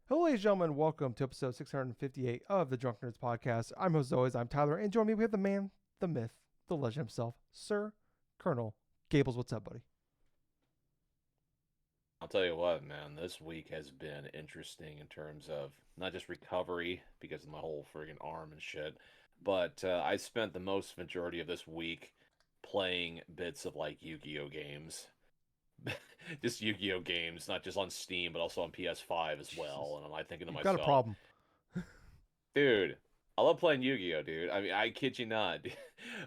Hello, ladies and gentlemen. Welcome to episode 658 of the Drunk Nerds podcast. I'm host, as always, I'm Tyler, and join me, we have the man, the myth, the legend himself, Sir Colonel Gables. What's up, buddy? I'll tell you what, man, this week has been interesting in terms of not just recovery because of my whole friggin' arm and shit, but I spent the most majority of this week playing bits of like Yu-Gi-Oh games. Just Yu-Gi-Oh games, not just on Steam, but also on PS5 as well. Jesus, And I'm like thinking to you've got a myself, problem. dude, I love playing Yu-Gi-Oh, dude. I mean, I kid you not.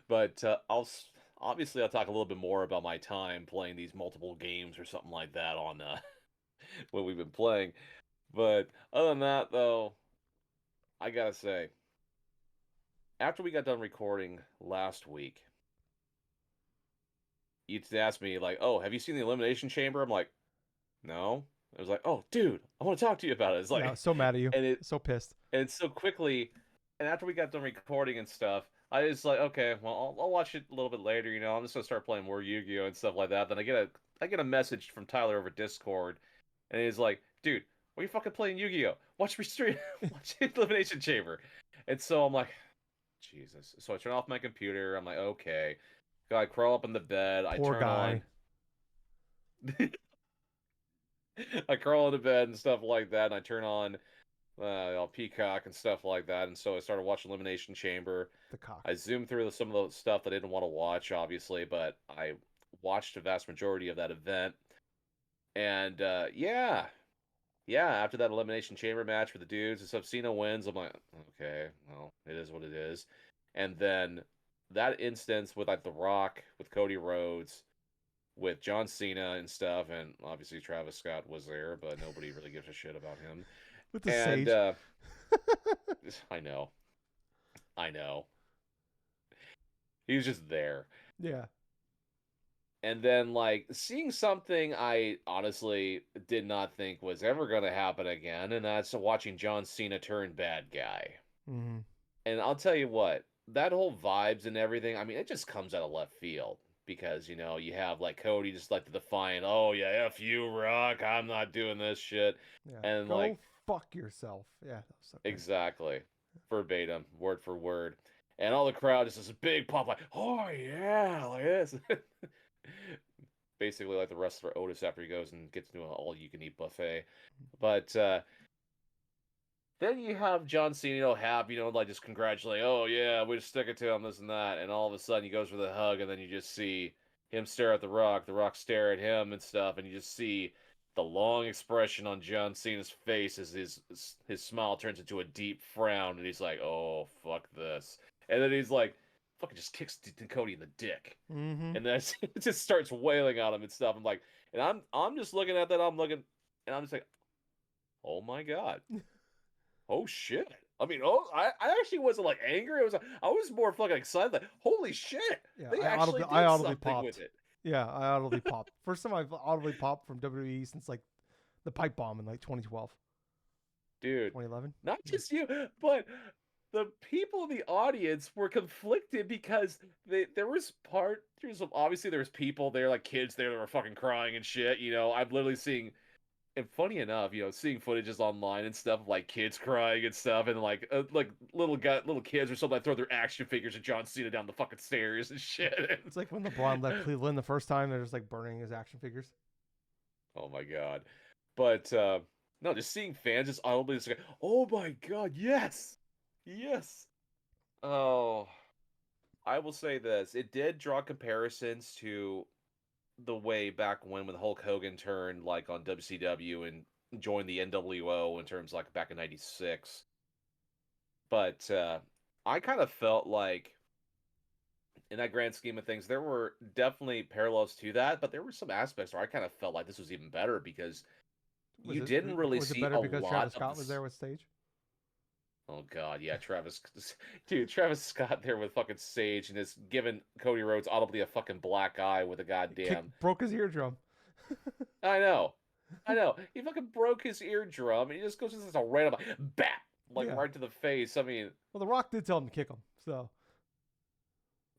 But obviously I'll talk a little bit more about my time playing these multiple games or something like that on what we've been playing. But other than that, though, I gotta say, after we got done recording last week, you asked me like, "Oh, have you seen the Elimination Chamber?" I'm like, "No." I was like, "Oh, dude, I want to talk to you about it." It's Yeah, I was like, so mad at you. and it So pissed. and so quickly, and after we got done recording and stuff, I was like, "Okay, well, I'll watch it a little bit later." I'm just gonna start playing more Yu-Gi-Oh and stuff like that. Then I get a message from Tyler over Discord, and he's like, "Dude, why are you fucking playing Yu-Gi-Oh? Watch me stream, watch Elimination Chamber." And so I'm like, Jesus. So I turn off my computer. I'm like, okay. I crawl up in the bed. I Poor turn guy. on. I crawl into bed and stuff like that. And I turn on Peacock and stuff like that. And so I started watching Elimination Chamber. The cock. I zoomed through some of the stuff that I didn't want to watch, obviously, but I watched a vast majority of that event. And yeah, after that Elimination Chamber match for the dudes and stuff, Cena wins. I'm like, okay, well, it is what it is. And then that instance with like The Rock, with Cody Rhodes, with John Cena and stuff, and obviously Travis Scott was there, but nobody really gives a shit about him. With the And sage. I know, I know, he was just there. Yeah. And then like seeing something I honestly did not think was ever going to happen again, and that's watching John Cena turn bad guy. hmm And I'll tell you what, that whole vibes and everything, I mean, it just comes out of left field because, you have like Cody just like the defiant, oh yeah, F you, Rock, I'm not doing this shit. Yeah. And Go like, fuck yourself. Yeah, that was so great. exactly, verbatim, word for word. And all the crowd just this big pop, like, oh yeah, like this. Basically, like the wrestler Otis after he goes and gets into an all-you-can-eat buffet. But then you have John Cena, happy, like just congratulate, oh yeah, we just stick it to him, this and that, and all of a sudden he goes for the hug, and then you just see him stare at the Rock stare at him and stuff, and you just see the long expression on John Cena's face as his smile turns into a deep frown, and he's like, oh fuck this, and then he's like, fucking just kicks Cody in the dick, hmm and then it just starts wailing on him and stuff. I'm like, and I'm just looking at that, and I'm just like, oh my god. Oh shit. I mean, I actually wasn't like angry. I was more fucking excited. Like, holy shit, Yeah, they I actually did audibly something with popped. it, Yeah, I audibly popped. First time I've audibly popped from WWE since like the pipe bomb in like 2012, dude. 2011. Not Yeah. just you, but the people in the audience were conflicted because there's obviously there was people there like kids there that were fucking crying and shit. I'm literally seeing. And funny enough, seeing footages online and stuff of like kids crying and stuff, and like little kids or something that throw their action figures at John Cena down the fucking stairs and shit. It's like when LeBron left Cleveland the first time, they're just like burning his action figures. Oh my God. But no, just seeing fans just audibly just like, oh my God, yes, yes. Oh, I will say this: it did draw comparisons to the way back when Hulk Hogan turned like on WCW and joined the NWO in terms like back in '96. But I kind of felt like, in that grand scheme of things, there were definitely parallels to that, but there were some aspects where I kind of felt like this was even better because Was you it didn't really was it see better a because lot Travis of Scott was this. there with stage? Oh God, yeah, dude, Travis Scott there with fucking Sage and is giving Cody Rhodes audibly a fucking black eye with a goddamn. Broke his eardrum. I know, I know. He fucking broke his eardrum and he just goes just a random bat, like Yeah. right to the face. I mean, Well, The Rock did tell him to kick him. So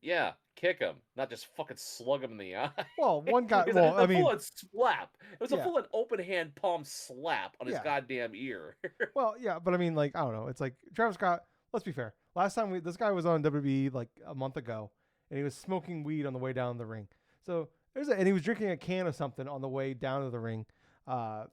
yeah, kick him, not just fucking slug him in the eye. Well, one guy. It's Well, I a mean, full-on slap. It was a yeah, full-on open hand palm slap on his yeah. goddamn ear. Well, yeah, but I mean, like, I don't know. It's like Travis Scott. Let's be fair. Last time this guy was on WWE like a month ago, and he was smoking weed on the way down the ring. So and he was drinking a can of something on the way down to the ring, uh,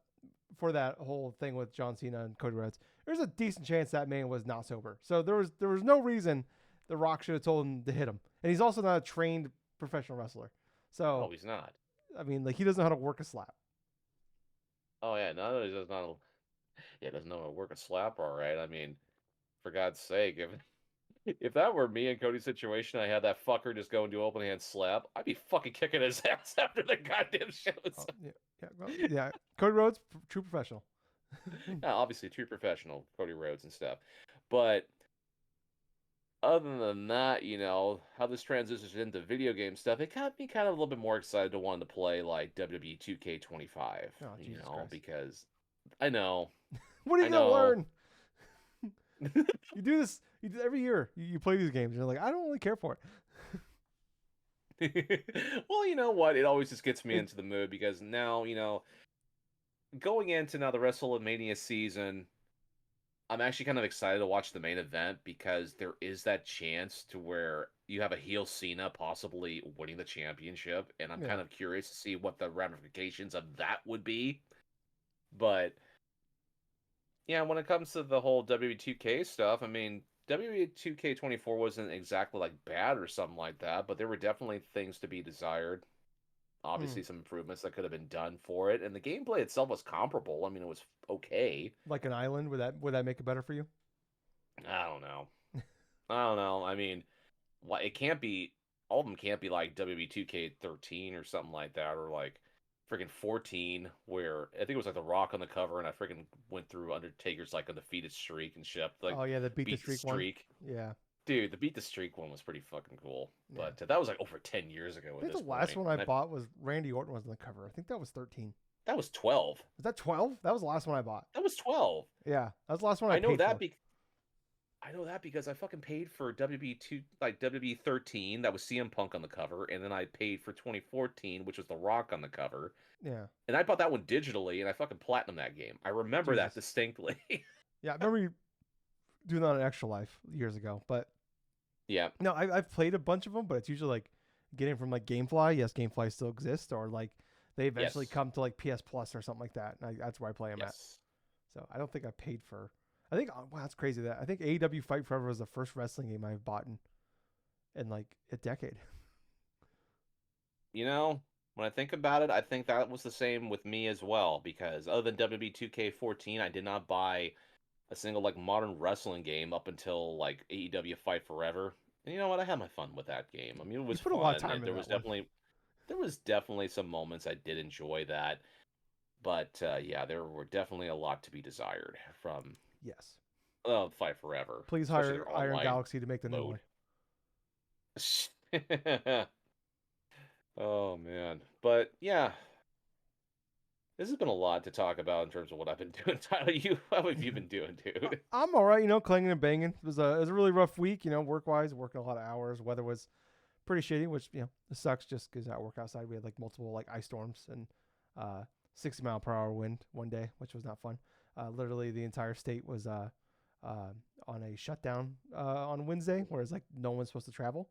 for that whole thing with John Cena and Cody Rhodes. There's a decent chance that man was not sober. So there was no reason The Rock should have told him to hit him. And he's also not a trained professional wrestler. So Oh, he's not. I mean, like, he doesn't know how to work a slap. Oh yeah, no, he does not. Yeah, doesn't know how to work a slap. All right. I mean, for God's sake, if that were me in Cody's situation, I had that fucker just go and do open hand slap, I'd be fucking kicking his ass after the goddamn shows. Oh, yeah, yeah. Cody Rhodes, true professional. Yeah, obviously, true professional, Cody Rhodes and stuff. But other than that, how this transitions into video game stuff, it got me kind of a little bit more excited to want to play like WWE 2K25, Oh, Jesus Christ. because I know. What are you I gonna know. learn? You do this every year. You play these games. And you're like, I don't really care for it. Well, you know what? It always just gets me into the mood because now, going into now the WrestleMania season, I'm actually kind of excited to watch the main event because there is that chance to where you have a heel Cena possibly winning the championship, and I'm kind of curious to see what the ramifications of that would be. But yeah, when it comes to the whole WWE2K stuff, I mean, WWE2K24 wasn't exactly like bad or something like that, but there were definitely things to be desired. Obviously, some improvements that could have been done for it, and the gameplay itself was comparable. I mean, it was okay. Like an island, would that make it better for you? I don't know. I don't know. I mean, it can't be. All of them can't be like WWE2K13 or something like that, or like freaking 14, where I think it was like The Rock on the cover, and I freaking went through Undertaker's like undefeated streak and shit. Like, Oh yeah, the beat the streak one. Yeah. Dude, the beat the streak one was pretty fucking cool. Yeah. But that was like over 10 years ago. I think the last one I bought was Randy Orton was on the cover. I think that was 13. That was 12. Is that 12? That was the last one I bought. That was 12. Yeah, that was the last one I know paid that for. I know that because I fucking paid for WB 13, that was CM Punk on the cover, and then I paid for 2014, which was The Rock on the cover. Yeah. And I bought that one digitally, and I fucking platinumed that game. I remember that distinctly. Yeah, I remember you doing that on Extra Life years ago, but yeah. No, I've played a bunch of them, but it's usually like getting from like GameFly. Yes, GameFly still exists, or like they eventually come to like PS Plus or something like that. And that's where I play them at. So I don't think I paid for. I think wow, that's crazy. That I think AEW Fight Forever was the first wrestling game I've bought in like a decade. When I think about it, I think that was the same with me as well. Because other than WWE 2K14, I did not buy a single like modern wrestling game up until like AEW Fight Forever. And you know what? I had my fun with that game. I mean, it was fun. A lot of time and there was definitely some moments I did enjoy that. But yeah, there were definitely a lot to be desired from Fight Forever. Please hire Iron Galaxy to make the new one. Oh man, but yeah. This has been a lot to talk about in terms of what I've been doing. Tyler, how have you been doing, dude? I'm all right, clanging and banging. It was a really rough week, work-wise, working a lot of hours. Weather was pretty shitty, which, it sucks just because I work outside. We had like multiple like ice storms and 60-mile-per-hour wind one day, which was not fun. Literally the entire state was on a shutdown on Wednesday, whereas like no one's supposed to travel.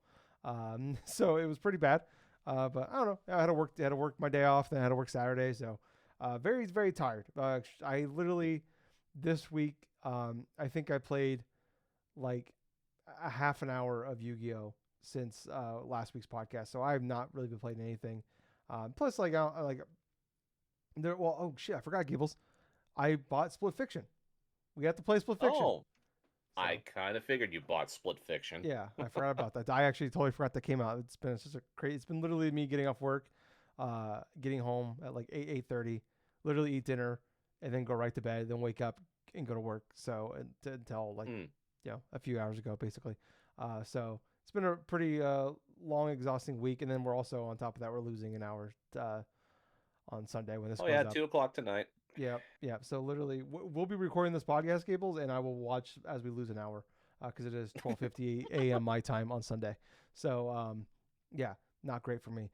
So it was pretty bad. But I don't know. I had to work my day off, then I had to work Saturday, so very, very tired. I literally this week, I think I played like a half an hour of Yu-Gi-Oh since last week's podcast. So I have not really been playing anything. Plus, like there. Well, oh shit, I forgot Gables. I bought Split Fiction. We got to play Split Fiction. Oh, so. I kind of figured you bought Split Fiction. Yeah, I forgot about that. I actually totally forgot that came out. It's just a crazy. It's been literally me getting off work, getting home at like 8:30, literally eat dinner, and then go right to bed, then wake up and go to work. So until like a few hours ago, basically. So it's been a pretty long, exhausting week, and then we're also on top of that we're losing an hour on Sunday when this. Oh yeah, 2:00 tonight. Yeah. So literally, we'll be recording this podcast, Gables, and I will watch as we lose an hour because it is 12:58 a.m. my time on Sunday. So Yeah, not great for me.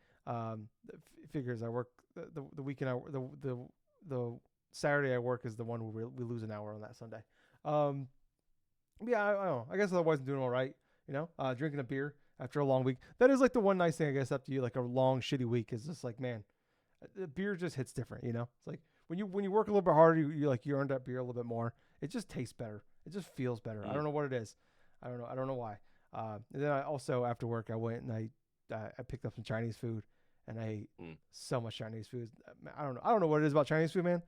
Figures I work the weekend. The Saturday I work is the one where we lose an hour on that Sunday. Um, yeah, I don't know. I guess otherwise I'm doing all right. Drinking a beer after a long week. That is like the one nice thing I guess after you like a long shitty week is just like, man, the beer just hits different. It's like when you work a little bit harder, you earn that beer a little bit more. It just tastes better. It just feels better. I don't know what it is. I don't know. I don't know why. And then I also after work I went and I picked up some Chinese food and I ate so much Chinese food. I don't know. I don't know what it is about Chinese food, man.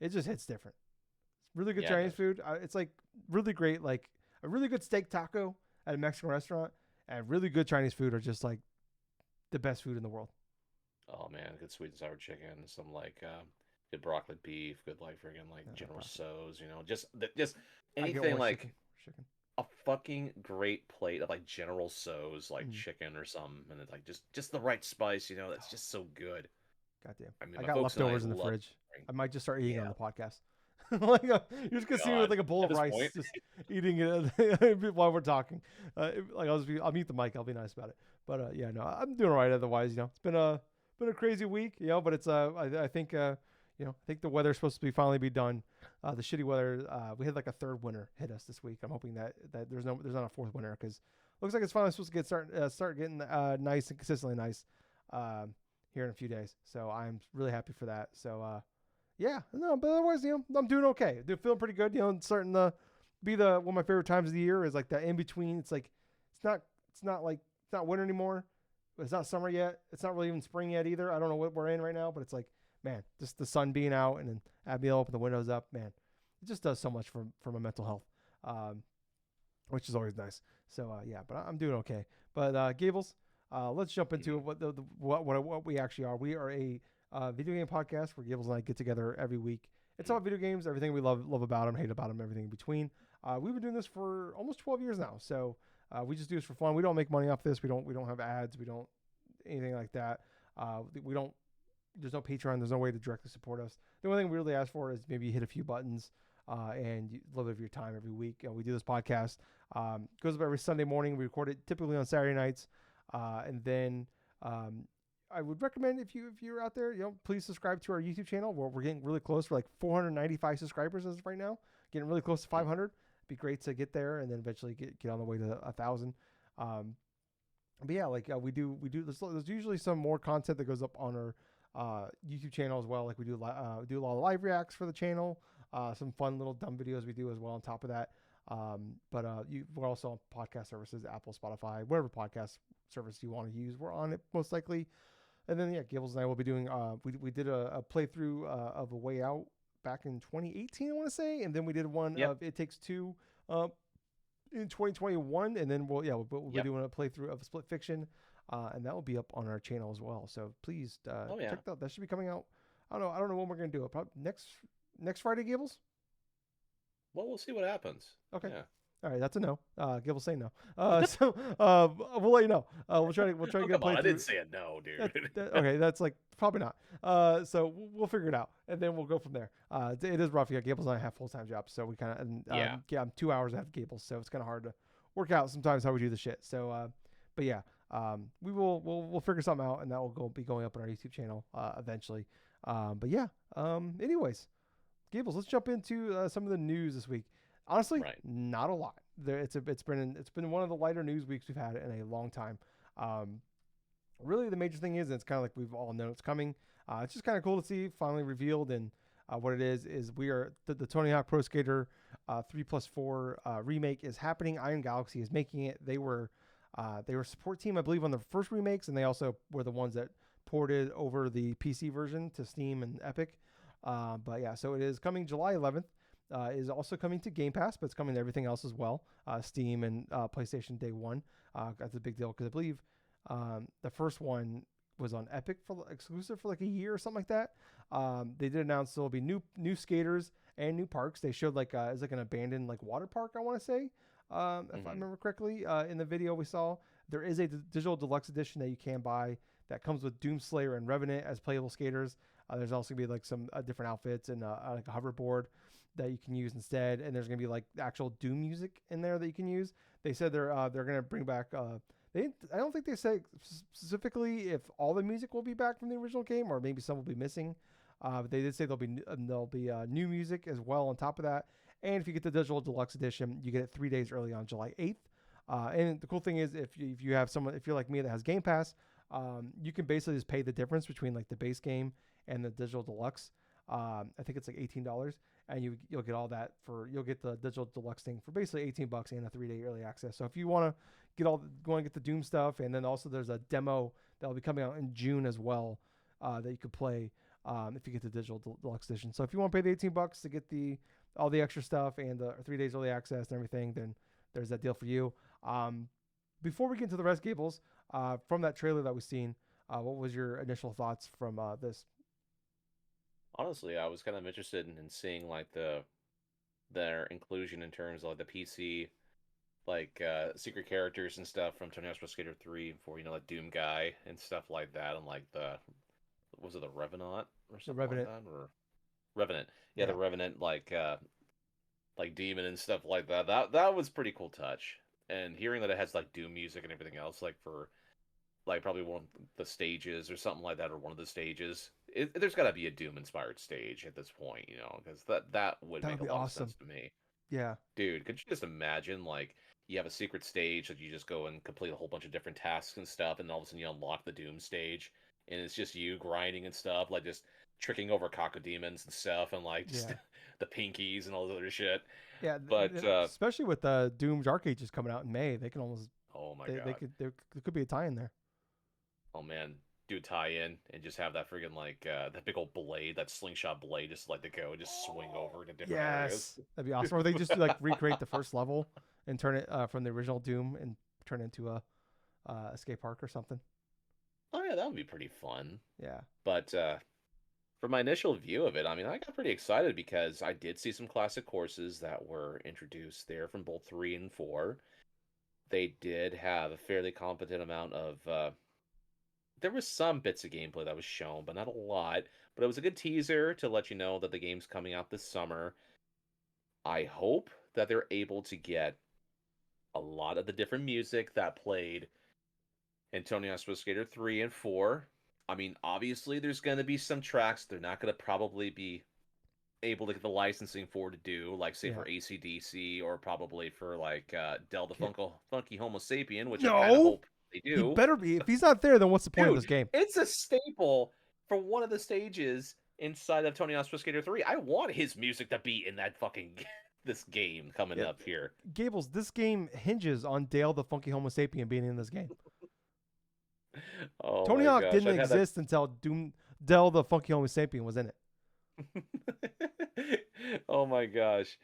It just hits different. It's really good Chinese food. It's like really great, like a really good steak taco at a Mexican restaurant and really good Chinese food are just like the best food in the world. Oh man, good sweet and sour chicken, some like good broccoli beef, good like friggin' like General Tso's, just anything like chicken. a fucking great plate of like General Tso's like chicken or something, and it's like just the right spice, that's just so good. Goddamn. I mean, I my got folks and leftovers in the fridge. I might just start eating on the podcast. Like you're just gonna see me with like a bowl of rice, just eating it while we're talking. Like I'll mute the mic. I'll be nice about it. But yeah, no, I'm doing all right. Otherwise, it's been a crazy week, but it's I think I think the weather's supposed to finally be done. The shitty weather. We had like a third winter hit us this week. I'm hoping that there's not a fourth winter because looks like it's finally supposed to start getting nice and consistently nice here in a few days. So I'm really happy for that. So yeah, no, but otherwise, I'm doing okay. I'm feeling pretty good. It's starting to be one of my favorite times of the year is like that in between. It's like it's not winter anymore. It's not summer yet. It's not really even spring yet either. I don't know what we're in right now, but it's like, man, just the sun being out and then Abigail open the windows up, man, it just does so much for my mental health, which is always nice. So yeah, but I'm doing okay. But Gables, let's jump into what we actually are. We are a video game podcast where Gables and I get together every week. It's all video games, everything we love about them, hate about them, everything in between. We've been doing this for almost 12 years now. So we just do this for fun. We don't make money off this. We don't have ads. We don't anything like that. We don't. There's no Patreon. There's no way to directly support us. The only thing we really ask for is maybe hit a few buttons and a little bit of your time every week. We do this podcast. Goes up every Sunday morning. We record it typically on Saturday nights, and then I would recommend if you're out there, please subscribe to our YouTube channel. We're getting really close. We're like 495 subscribers as of right now. Getting really close to 500. Be great to get there and then eventually get on the way to 1,000. But yeah, like we do. There's usually some more content that goes up on our YouTube channel as well. Like we do a lot of live reacts for the channel. Some fun little dumb videos we do as well on top of that. But we're also on podcast services, Apple, Spotify, whatever podcast service you want to use. We're on it most likely. And then yeah, Gables and I will be doing. We did a playthrough of A Way Out back in 2018, I want to say, and then we did one of It Takes Two in 2021, and then we'll be doing a playthrough of Split Fiction, and that will be up on our channel as well. So please check that out. That should be coming out. I don't know when we're gonna do it. Probably next Friday, Gables. Well, we'll see what happens. Okay. Yeah. All right, that's a no. Gables say no. So we'll let you know. We'll try to get a playthrough. I didn't say a no, dude. Okay, that's like probably not. So we'll figure it out, and then we'll go from there. It is rough. Yeah, Gables and I have full-time jobs, so we kind of I'm 2 hours ahead of Gables, so it's kind of hard to work out sometimes how we do the shit. So, but yeah, we'll figure something out, and that will be going up on our YouTube channel eventually. But yeah. Anyways, Gables, let's jump into some of the news this week. Honestly, not a lot. It's been one of the lighter news weeks we've had in a long time. Really, the major thing is, and it's kind of like we've all known it's coming. It's just kind of cool to see finally revealed, and what it is we are the Tony Hawk Pro Skater 3+4 remake is happening. Iron Galaxy is making it. They were support team, I believe, on the first remakes, and they also were the ones that ported over the PC version to Steam and Epic. But yeah, so it is coming July 11th. Is also coming to Game Pass, but it's coming to everything else as well. Steam and PlayStation day one. That's a big deal because I believe the first one was on Epic for exclusive for like a year or something like that. They did announce there will be new skaters and new parks. They showed it's like an abandoned like water park, I want to say, if I remember correctly. In the video we saw, there is a digital deluxe edition that you can buy that comes with Doomslayer and Revenant as playable skaters. There's also gonna be like some different outfits and like a hoverboard that you can use instead, and there's gonna be like actual Doom music in there that you can use. They said they're gonna bring back I don't think they say specifically if all the music will be back from the original game or maybe some will be missing. But they did say there'll be new music as well on top of that. And if you get the digital deluxe edition, you get it 3 days early on July 8th. And the cool thing is, if you have someone, if you're like me that has Game Pass, you can basically just pay the difference between like the base game and the digital deluxe. I think it's like $18, and you'll get all that you'll get the digital deluxe thing for basically $18 and a 3 day early access. So if you want to get the Doom stuff, and then also there's a demo that will be coming out in June as well that you could play if you get the digital deluxe edition. So if you want to pay the $18 to get all the extra stuff and the 3 days early access and everything, then there's that deal for you. Before we get into the rest, Gables, from that trailer that we've seen, what was your initial thoughts from this? Honestly, I was kind of interested in seeing like their inclusion in terms of like the PC, like secret characters and stuff from Tony Hawk's Pro Skater 3 for like Doom guy and stuff like that, and like was it the Revenant or The something Revenant. like that, or Revenant? Yeah, the Revenant like demon and stuff like that. That was pretty cool touch. And hearing that it has like Doom music and everything else, like for like probably one of the stages or something like that, or one of the stages. There's got to be a Doom inspired stage at this point, because that would That make would a be lot awesome. of sense to me. Yeah. Dude, could you just imagine like you have a secret stage that you just go and complete a whole bunch of different tasks and stuff, and all of a sudden you unlock the Doom stage, and it's just you grinding and stuff, like just tricking over Cacodemons and stuff, and like just Yeah. the pinkies and all this other shit. Yeah. But Especially with Doom's Arcade just coming out in May, they can almost oh my they god, could there could be a tie in there. oh man, do a tie-in and just have that friggin' like that big old blade, that slingshot blade, just let it go, just swing over to different areas. Yes, that'd be awesome. Or they just like recreate the first level and turn it from the original Doom and turn it into a skate park or something. Oh yeah, that would be pretty fun. Yeah. But for my initial view of it, I mean, I got pretty excited because I did see some classic courses that were introduced there from both 3 and 4. They did have a fairly competent amount of there was some bits of gameplay that was shown, but not a lot. But it was a good teaser to let you know that the game's coming out this summer. I hope that they're able to get a lot of the different music that played in Tony Hawk's Pro Skater 3 and 4. I mean, obviously, there's going to be some tracks they're not going to probably be able to get the licensing for to do, like, say, Yeah. for AC/DC or probably for, like, Del the Okay. Funky Homo Sapien, which I kind of No, hope they he do. better be. If he's not there, then what's the point of Dude, this game? it's a staple for one of the stages inside of Tony Hawk's Pro Skater 3. I want his music to be in that fucking this game coming Yeah, up here. Gables, this game hinges on Dale the Funky Homo Sapien being in this game. Oh Tony my Hawk gosh, didn't I'd have that. exist until Dale the Funky Homo Sapien was in it. Oh my gosh.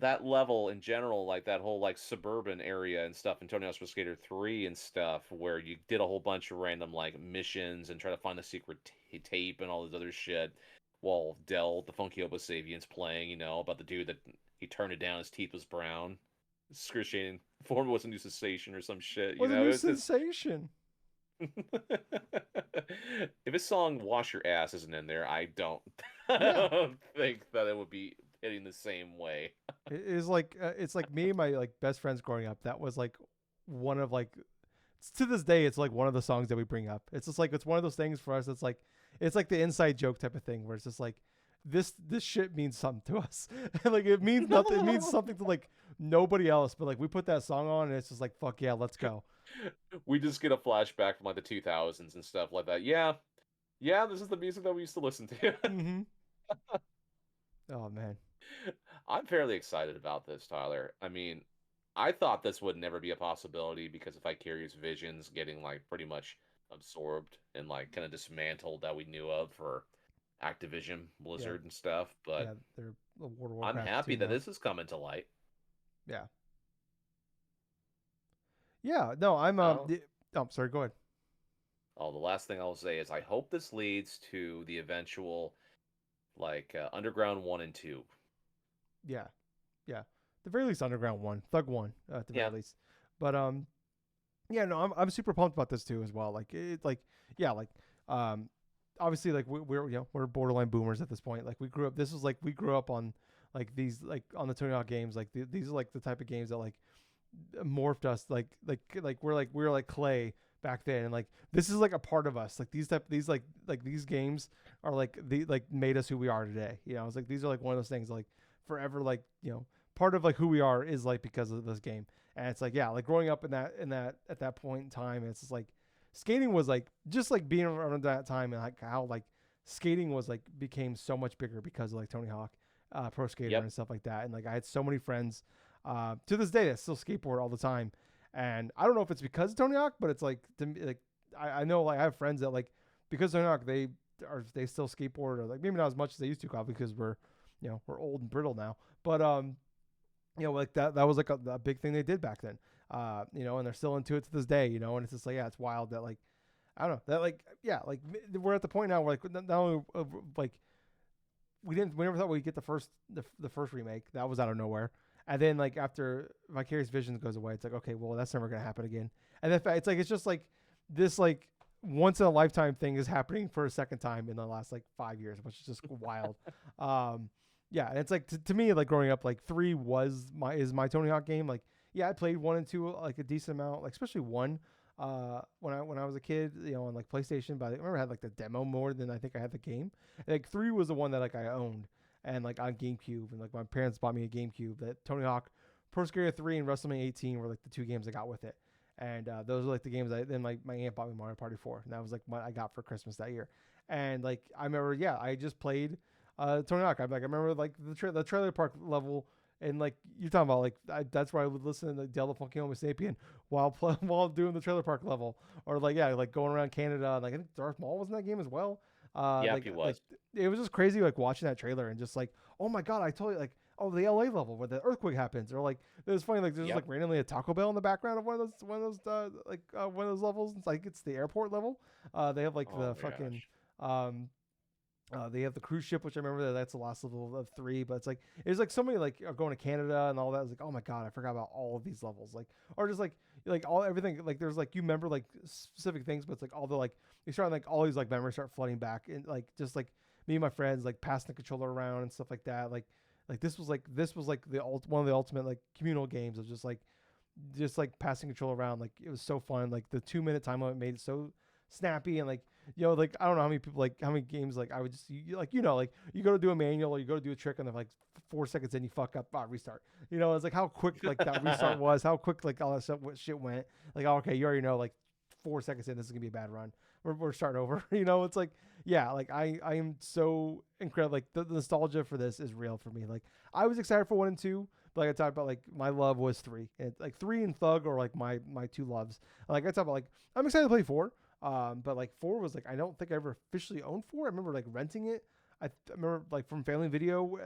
That level in general, like that whole like suburban area and stuff in Tony Hawk's Pro Skater 3 and stuff, where you did a whole bunch of random like missions and try to find the secret tape and all this other shit, while Del, the Funky Homo Sapien's playing, about the dude that he turned it down, his teeth was brown. Excruciating form was a new sensation or some shit, Was a new It's sensation. if his song "Wash Your Ass" isn't in there, I don't, I Yeah, don't think that it would be hitting the same way. it's like me and my like best friends growing up. That was like one of like to this day, it's like one of the songs that we bring up. It's just like it's one of those things for us. It's like the inside joke type of thing where it's just like this shit means something to us. Like it means nothing. It means something to like nobody else. But like we put that song on and it's just like fuck yeah, let's go. We just get a flashback from like the 2000s and stuff like that. Yeah, yeah, this is the music that we used to listen to. Mm-hmm. Oh man. I'm fairly excited about this, Tyler. I mean, I thought this would never be a possibility because of Vicarious Visions getting like pretty much absorbed and like kind of dismantled that we knew of for Activision, Yeah. Blizzard and stuff, but Yeah. They're World of I'm Warcraft happy 2 that now. this is coming to light. Yeah. Yeah. No, I'm Oh, oh, sorry. Go ahead. oh, the last thing I'll say is I hope this leads to the eventual like Underground 1 and 2. Yeah. Yeah. The very least, Underground 1, Thug 1, at the Yeah. very least. But yeah, no, I'm super pumped about this too as well. Like yeah, like obviously like we're borderline boomers at this point. Like we grew up. This was like we grew up on like these like on the Tony Hawk games. Like these are like the type of games that like morphed us like we're like clay back then, and like this is like a part of us. Like these games are like the like made us who we are today. You know, it's like these are like one of those things like forever, like, you know, part of like who we are is like because of this game. And it's like, yeah, like growing up in that at that point in time, it's just like skating was like just like being around that time, and like how like skating was like became so much bigger because of like Tony Hawk, Pro Skater Yep. and stuff like that. And like I had so many friends to this day that still skateboard all the time. And I don't know if it's because of Tony Hawk, but it's like to me, like I know like I have friends that like because Tony Hawk they still skateboard, or like maybe not as much as they used to, probably because we're, you know, we're old and brittle now. But you know, like that was like a big thing they did back then. You know, and they're still into it to this day. You know, and it's just like, yeah, it's wild that like I don't know that like, yeah, like we're at the point now where like not only like we never thought we'd get the first remake that was out of nowhere, and then like after Vicarious Visions goes away, it's like, okay, well, that's never gonna happen again. And then it's like it's just like this like once in a lifetime thing is happening for a second time in the last like 5 years, which is just wild. um yeah, and it's like to me, like growing up, like three is my Tony Hawk game. Like, yeah, I played one and two like a decent amount, like especially one when I was a kid, you know, on like PlayStation. But I remember I had like the demo more than I think I had the game. And, like three was the one that like I owned, and like on GameCube, and like my parents bought me a GameCube. That Tony Hawk, Pro Skater 3, and WrestleMania 18 were like the two games I got with it. And those were like the games then like my aunt bought me Mario Party 4, and that was like what I got for Christmas that year. And like I remember, yeah, I just played Tony Hawk. I remember like the trailer park level, and like you're talking about like that's where I would listen to Del the Funky Homo Sapien while doing the trailer park level, or like, yeah, like going around Canada, and like I think Darth Maul was in that game as well. Yep, he Like was. it was just crazy like watching that trailer and just like, oh my god, I totally like, oh, the LA level where the earthquake happens, or like it was funny, like there's just Yep. like randomly a Taco Bell in the background of one of those levels. It's like it's the airport level. They have like Oh the my fucking gosh. um they have the cruise ship, which I remember that's the last level of three. But it's like there's like so many like going to Canada and all that. I was like, oh my god, I forgot about all of these levels. Like, or just like all everything. Like there's like you remember like specific things, but it's like all the like you start like all these like memories start flooding back, and like just like me and my friends like passing the controller around and stuff like that. Like this was like one of the ultimate like communal games of just like passing control around. Like it was so fun. Like the 2 minute time limit made it so snappy, and like, you know, like I don't know how many people like how many games like I would just like, you know, like you go to do a manual or you go to do a trick, and then like 4 seconds in you fuck up, restart. You know, it's like how quick like that restart was, how quick like all that stuff shit went. Like, oh, okay, you already know like 4 seconds in this is gonna be a bad run. We're starting over. You know, it's like, yeah, like I am so incredible. Like the nostalgia for this is real for me. Like I was excited for one and two. But like I talked about, like my love was three. And like three and Thug are like my two loves. Like I talked about, like I'm excited to play four. But like four was like I don't think I ever officially owned four. I remember like renting it. I remember like from Family Video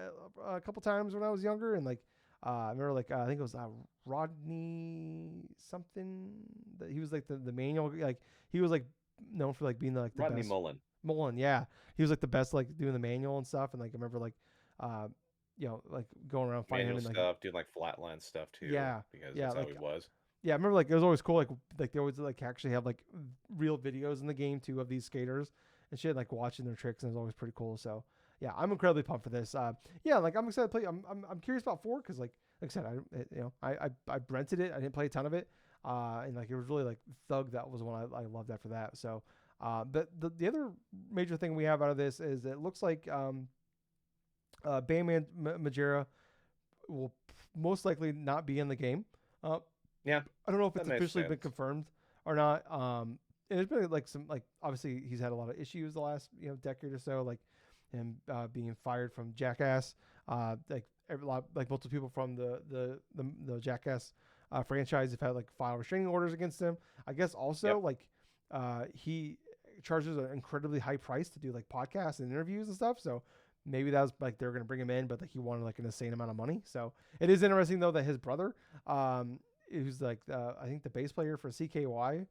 a couple times when I was younger, and like I remember like I think it was Rodney something, that he was like the manual, like he was like known for like being the Rodney best. Mullen. Mullen, yeah, he was like the best like doing the manual and stuff, and like I remember like uh you know, like going around finding him Manual and like, stuff, doing like flatline stuff too, yeah, because yeah, that's how like, he was. yeah, I remember like it was always cool, like they always like actually have like real videos in the game too of these skaters and shit, like watching their tricks, and it was always pretty cool. So yeah, I'm incredibly pumped for this. Yeah, like I'm excited to play. I'm curious about four, because like I said, you know, I rented it. I didn't play a ton of it. And like it was really like Thug, that was one I loved after that. So but the other major thing we have out of this is it looks like Bandman Majera will most likely not be in the game. Uh, Yeah, I don't know if that it's makes officially been sense. confirmed or not. And there's been like some, like obviously he's had a lot of issues the last, you know, decade or so, like him being fired from Jackass. Like every lot, like multiple people from the Jackass franchise have had like file restraining orders against him. I guess also Yep. like he charges an incredibly high price to do like podcasts and interviews and stuff. So maybe that was like they were gonna bring him in, but like he wanted like an insane amount of money. So it is interesting though that his brother, who's like I think the bass player for CKY,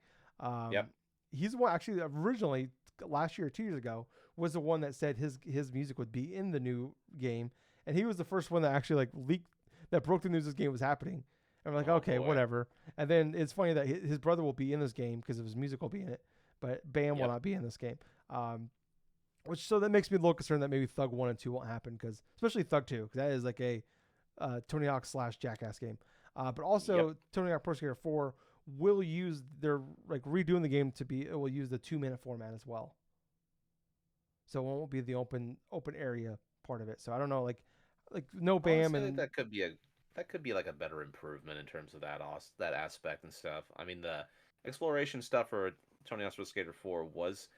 Yep. he's the one actually originally last year, 2 years ago, was the one that said his music would be in the new game, and he was the first one that actually like leaked, that broke the news this game was happening. And we're like, Oh okay, boy. whatever. And then it's funny that his brother will be in this game because of his music will be in it, but Bam will Yep. not be in this game. Which, so that makes me a little concerned that maybe Thug 1 and 2 won't happen, because especially Thug 2, because that is like a Tony Hawk / Jackass game. But Yep. also Tony Hawk Pro Skater 4 will use they're like redoing the game to be it will use the 2 minute format as well. So it won't be the open area part of it. So I don't know like no BAM Honestly, I think and that could be like a better improvement in terms of that aspect and stuff. I mean, the exploration stuff for Tony Hawk's Pro Skater 4 was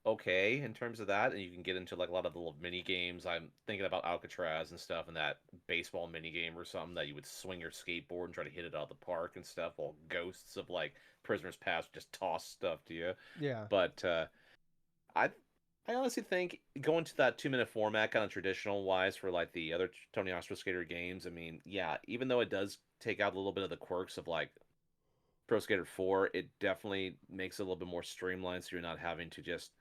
okay in terms of that, and you can get into like a lot of the little mini games. I'm thinking about Alcatraz and stuff, and that baseball mini game or something that you would swing your skateboard and try to hit it out of the park and stuff, while ghosts of like prisoners past just toss stuff to you. yeah. But I I honestly think going to that 2 minute format, kind of traditional wise for like the other Tony Hawk's Pro Skater games. I mean, yeah, even though it does take out a little bit of the quirks of like Pro Skater 4, it definitely makes it a little bit more streamlined, so you're not having to just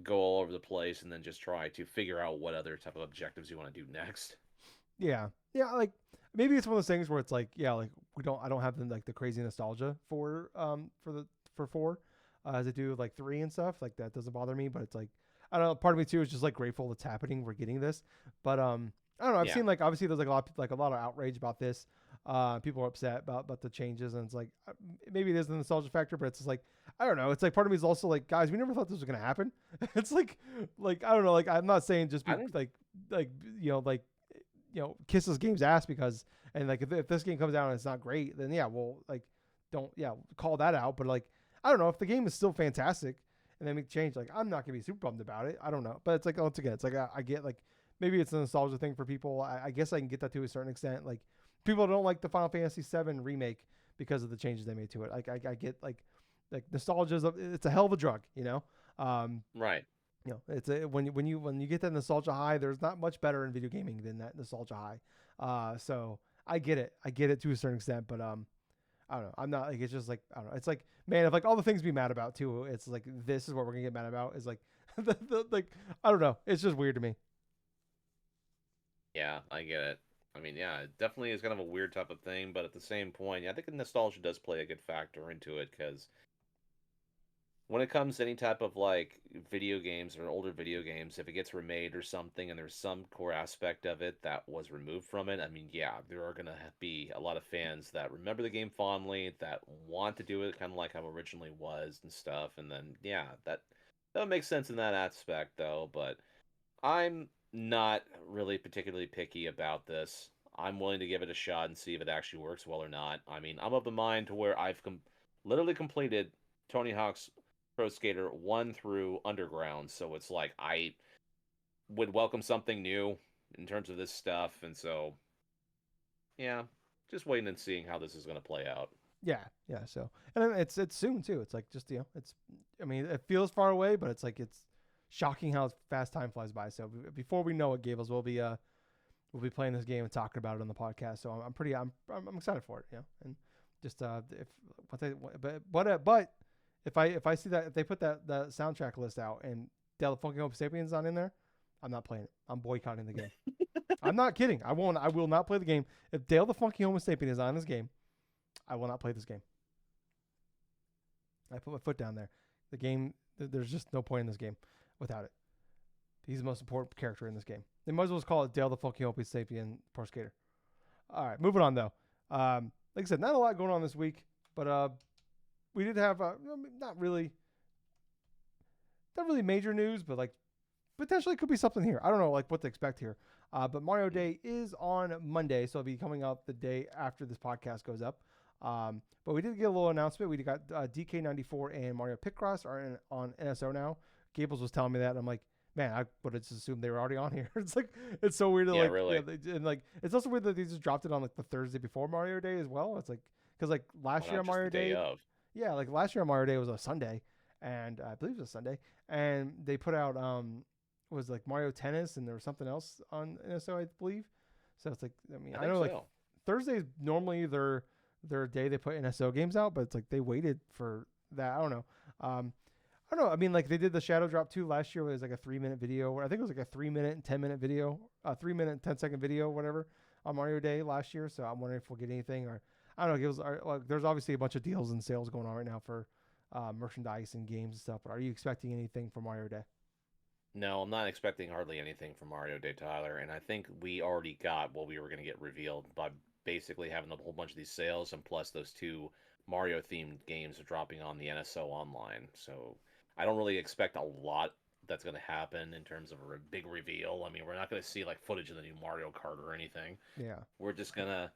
go all over the place and then just try to figure out what other type of objectives you want to do next. Yeah. Yeah, like maybe it's one of those things where it's like, yeah, like I don't have the crazy nostalgia for 4 as I do like 3 and stuff. Like that doesn't bother me, but it's like I don't know, part of me too is just like grateful it's happening, we're getting this. But I don't know, I've Yeah, seen like obviously there's like a lot of outrage about this. People are upset about the changes and it's like maybe it is the nostalgia factor, but it's just like I don't know. It's like part of me is also like, guys, we never thought this was gonna happen. It's like I don't know. Like I'm not saying just I be don't. like you know like kiss this game's ass because and like if this game comes out and it's not great, then yeah, we'll like don't call that out. But like I don't know if the game is still fantastic and they make change, like I'm not gonna be super bummed about it. I don't know, but it's like once again, it's like I get like maybe it's a nostalgia thing for people. I guess I can get that to a certain extent. Like people don't like the Final Fantasy VII remake because of the changes they made to it. Like I get like nostalgia is it's a hell of a drug, you know. Um, Right. it's when you get that nostalgia high, there's not much better in video gaming than that nostalgia high. So I get it to a certain extent, but I don't know. I'm not like it's just like I don't know. It's like man, if like all the things to be mad about too, it's like this is what we're gonna get mad about. Is like like I don't know. It's just weird to me. Yeah, I get it. I mean, yeah, it definitely is kind of a weird type of thing, but at the same point, yeah, I think nostalgia does play a good factor into it because when it comes to any type of like video games or older video games, if it gets remade or something and there's some core aspect of it that was removed from it, I mean, yeah, there are going to be a lot of fans that remember the game fondly, that want to do it kind of like how it originally was and stuff. And then, yeah, that makes sense in that aspect, though. But I'm not really particularly picky about this. I'm willing to give it a shot and see if it actually works well or not. I mean, I'm of the mind to where literally completed Tony Hawk's Pro Skater 1 through Underground, so it's like I would welcome something new in terms of this stuff, and so yeah, just waiting and seeing how this is going to play out. Yeah. So and it's soon too. It's like just it's I mean it feels far away, but it's like it's shocking how fast time flies by. So before we know it, Gables, we'll be playing this game and talking about it on the podcast. So I'm pretty I'm excited for it. And just if what they but if I see that if they put that soundtrack list out and Del Funky Hope Sapiens not in there, I'm not playing it. I'm boycotting the game. I'm not kidding. I will not play the game if Dale the Funky Homo Sapien is on this game. I will not play this game. I put my foot down there. The game, there's just no point in this game without it. He's the most important character in this game. They might as well just call it Dale the Funky Homo Sapien Pro Skater. All right, moving on though. Like I said, not a lot going on this week, but we did have not really major news, but like potentially could be something here. I don't know like what to expect here. But Mario Day is on Monday, so it'll be coming up the day after this podcast goes up. But we did get a little announcement. We got DK94 and Mario Picross are on NSO now. Gables was telling me that. And I'm like, man, I would have just assumed they were already on here. It's like it's so weird that Yeah, like really. and like it's also weird that they just dropped it on like the Thursday before Mario Day as well. It's like because like Why last year not on just the Mario day Day, of? yeah, like last year on Mario Day was a Sunday, and I believe it was a Sunday, and they put out was like Mario Tennis and there was something else on NSO I believe. So it's like I mean I I think know like so. Thursdays normally their day they put NSO games out, but it's like they waited for that. I don't know. I don't know. I mean, like they did the Shadow Drop 2 last year. Where it was like a 3 minute video. Or I think it was like a 3 minute and 10 minute video, 3 minute and 10 second video, whatever, on Mario Day last year. So I'm wondering if we'll get anything or I don't know. Like, there's obviously a bunch of deals and sales going on right now for merchandise and games and stuff. But are you expecting anything for Mario Day? No, I'm not expecting hardly anything from Mario Day, Tyler, and I think we already got what we were going to get revealed by basically having a whole bunch of these sales, and plus those two Mario themed games are dropping on the NSO online. So I don't really expect a lot that's going to happen in terms of a big reveal. I mean, we're not going to see like footage of the new Mario Kart or anything. Yeah. We're just going to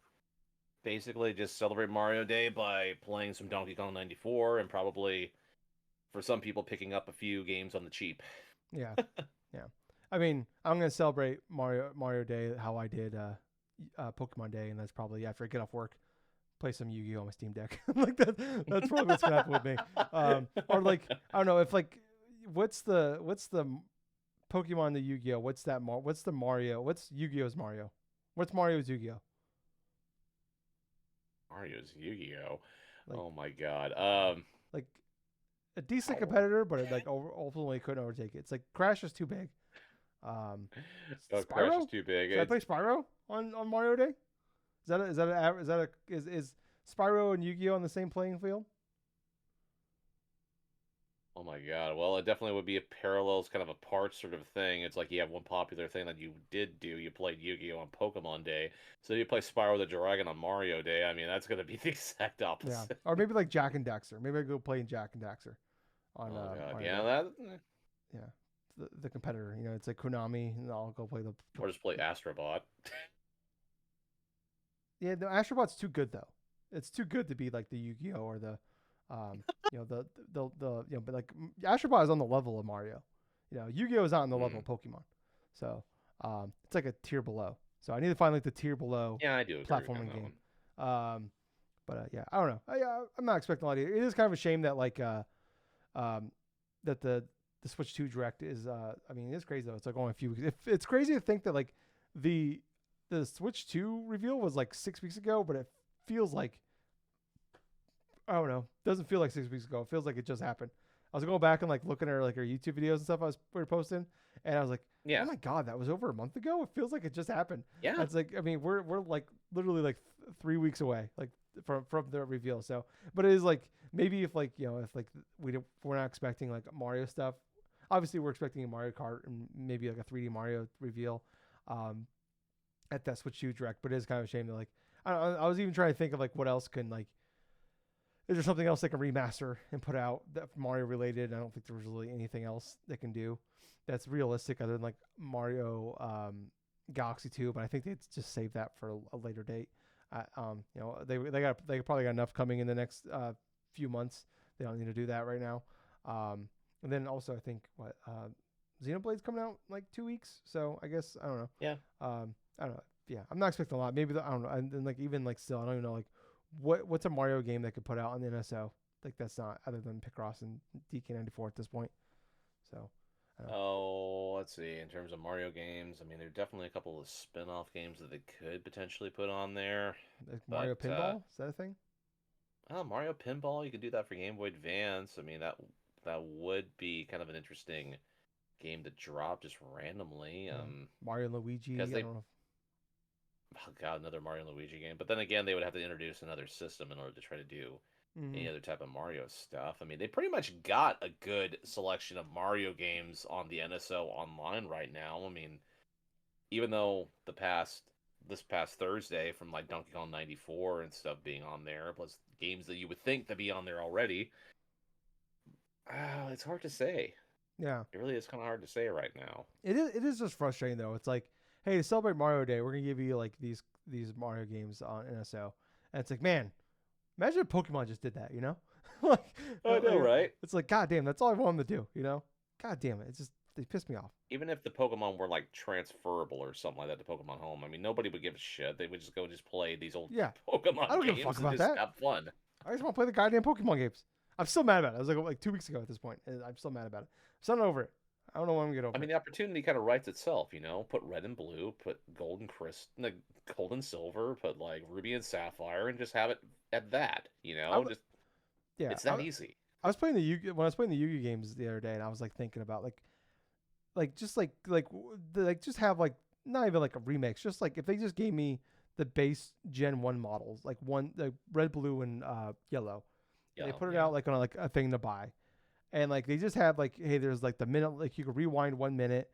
basically just celebrate Mario Day by playing some Donkey Kong 94 and probably for some people picking up a few games on the cheap. Yeah. Yeah. I mean, I'm gonna celebrate Mario Day how I did Pokemon Day, and that's probably after I get off work, play some Yu-Gi-Oh on my Steam Deck. Like that. That's probably what's gonna happen with me. Or like I don't know if like what's the Pokemon the Yu-Gi-Oh? What's that? What's the Mario? What's Yu-Gi-Oh's Mario? What's Mario's Yu-Gi-Oh? Mario's Yu-Gi-Oh. Like Oh my god. like a decent Oh, competitor, but it like ultimately couldn't overtake it. It's like Crash is too big. Crash is Spyro? too big. Should I play Spyro on Mario Day? Is Spyro and Yu-Gi-Oh on the same playing field? Oh my god. Well, it definitely would be a parallels kind of a part sort of thing. It's like you have one popular thing that you did do. You played Yu-Gi-Oh on Pokemon Day. So you play Spyro the Dragon on Mario Day. I mean, that's going to be the exact Yeah, opposite. or maybe like Jack and Daxter. Maybe I go play in Jack and Daxter on Oh god. Mario Yeah, Day. that Yeah, the competitor. You know, it's like Konami, and I'll go play the or just play Astrobot. yeah. The Astrobot's too good though. It's too good to be like the Yu-Gi-Oh or the you know the you know, but like Astrobot is on the level of Mario. You know, Yu-Gi-Oh is not on the level of Pokemon. So it's like a tier below. So I need to find like the tier below Yeah, I do agree with you on platforming that game. one. But yeah, I don't know. I'm not expecting a lot. It is kind of a shame that like that the Switch 2 Direct is I mean it's crazy though. It's like only a few weeks. It's crazy to think that like the Switch 2 reveal was like 6 weeks ago, but it feels like I don't know. Doesn't feel like 6 weeks ago. It feels like it just happened. I was going back and like looking at her YouTube videos and stuff we were posting, and I was like, oh Yeah. my god, that was over a month ago. It feels like it just happened. Yeah. It's like I mean we're like literally like 3 weeks away like from the reveal. So, but it is like maybe if like you know if like we're not expecting like Mario stuff. Obviously, we're expecting a Mario Kart and maybe like a 3D Mario reveal at that Switch 2 Direct. But it is kind of a shame that like I was even trying to think of like what else can like is there something else they can remaster and put out that Mario related? I don't think there was really anything else they can do that's realistic other than like Mario Galaxy 2. But I think they'd just save that for a later date. You know, they probably got enough coming in the next few months. They don't need to do that right now. And then also I think Xenoblade's coming out in like 2 weeks. So I guess I don't know. Yeah. I don't know. Yeah, I'm not expecting a lot. Maybe I don't know. And like even like still, I don't even know like what's a Mario game that could put out on the NSO like that's not other than Picross and DK94 at this point. So. Oh, let's see. In terms of Mario games, I mean, there are definitely a couple of spin-off games that they could potentially put on there. Like Mario But Pinball, is that a thing? Mario Pinball, you could do that for Game Boy Advance. I mean, that would be kind of an interesting game to drop just randomly. Yeah. Mario and Luigi. I Because they, don't know. oh god, another Mario and Luigi game. But then again, they would have to introduce another system in order to try to do any other type of Mario stuff. I mean, they pretty much got a good selection of Mario games on the NSO online right now. I mean, even though this past Thursday from like Donkey Kong 94 and stuff being on there, plus games that you would think to be on there already, it's hard to say. Yeah. It really is kind of hard to say right now. It is just frustrating though. It's like, hey, to celebrate Mario Day, we're gonna give you like these Mario games on NSO, and it's like, man, imagine if Pokemon just did that, you know? Like, I know, right? It's like, god damn, that's all I want them to do, you know? God damn it, it's just they piss me off. Even if the Pokemon were like transferable or something like that to Pokemon Home, I mean, nobody would give a shit. They would just play these old Pokemon I don't games give a fuck and about just that. have fun. I just want to play the goddamn Pokemon games. I'm still mad about it. I was like 2 weeks ago at this point, and I'm still mad about it. I'm still not over it. I don't know when I'm gonna get over I mean, it. the opportunity kind of writes itself, you know. Put red and blue, put gold and gold and silver, put like ruby and sapphire, and just have it at that, you know. Just Yeah, it's that easy. I was playing the Yu when I was playing the Yu-Gi games the other day, and I was like thinking about like just have like not even like a remix, just like if they just gave me the base Gen 1 models, like red, blue, and yellow. Yeah, they put it out like on like a thing to buy. And like they just have like, hey, there's like the minute, like you can rewind 1 minute,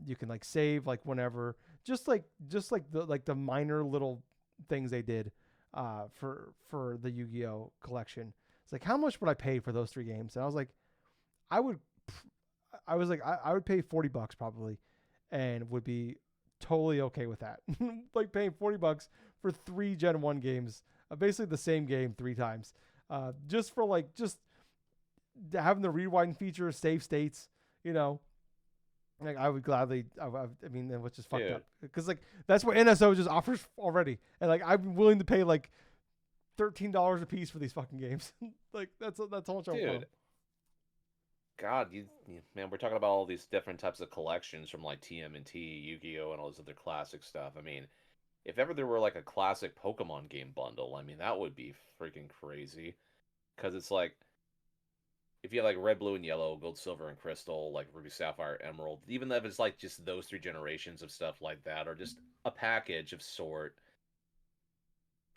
you can like save like whenever, just like the minor little things they did for the Yu-Gi-Oh collection. It's like, how much would I pay for those 3 games? And I was like, I would I would pay $40 probably, and would be totally okay with that. Like paying $40 for 3 Gen 1 games, basically the same game 3 times, just for like just having the rewind feature, save states, you know. Like I would gladly, I mean, which is fucked Dude, up because like that's what NSO just offers already, and like I'm willing to pay like $13 a piece for these fucking games. Like that's how much I want them. dude, God, man, we're talking about all these different types of collections from like TMNT, Yu-Gi-Oh, and all this other classic stuff. I mean, if ever there were like a classic Pokemon game bundle, I mean, that would be freaking crazy. Because it's like, if you have like red, blue, and yellow, gold, silver, and crystal, like ruby, sapphire, emerald, even if it's like just those 3 generations of stuff like that, or just a package of sort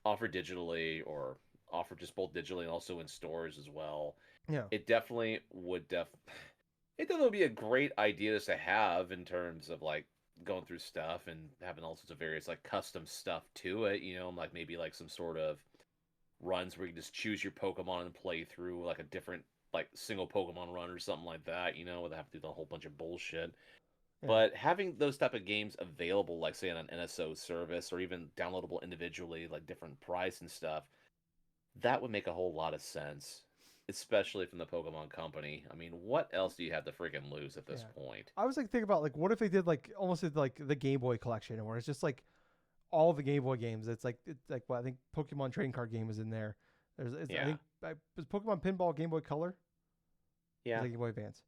offered digitally or offered just both digitally and also in stores as well, Yeah, it definitely would it definitely be a great idea just to have in terms of like going through stuff and having all sorts of various like custom stuff to it, like maybe like some sort of runs where you just choose your Pokemon and play through like a different like single Pokemon run or something like that, without having to do the whole bunch of bullshit. yeah, But having those type of games available, like say on an NSO service or even downloadable individually, like different price and stuff, that would make a whole lot of sense, especially from the Pokemon Company. I mean, what else do you have to freaking lose at this yeah. point? I was like thinking about like what if they did like almost did like the Game Boy collection, where it's just like all the Game Boy games. It's like what I think Pokemon trading card game is in there. I Yeah, think was Pokemon Pinball Game Boy Color. Was yeah. that Game Boy Advance?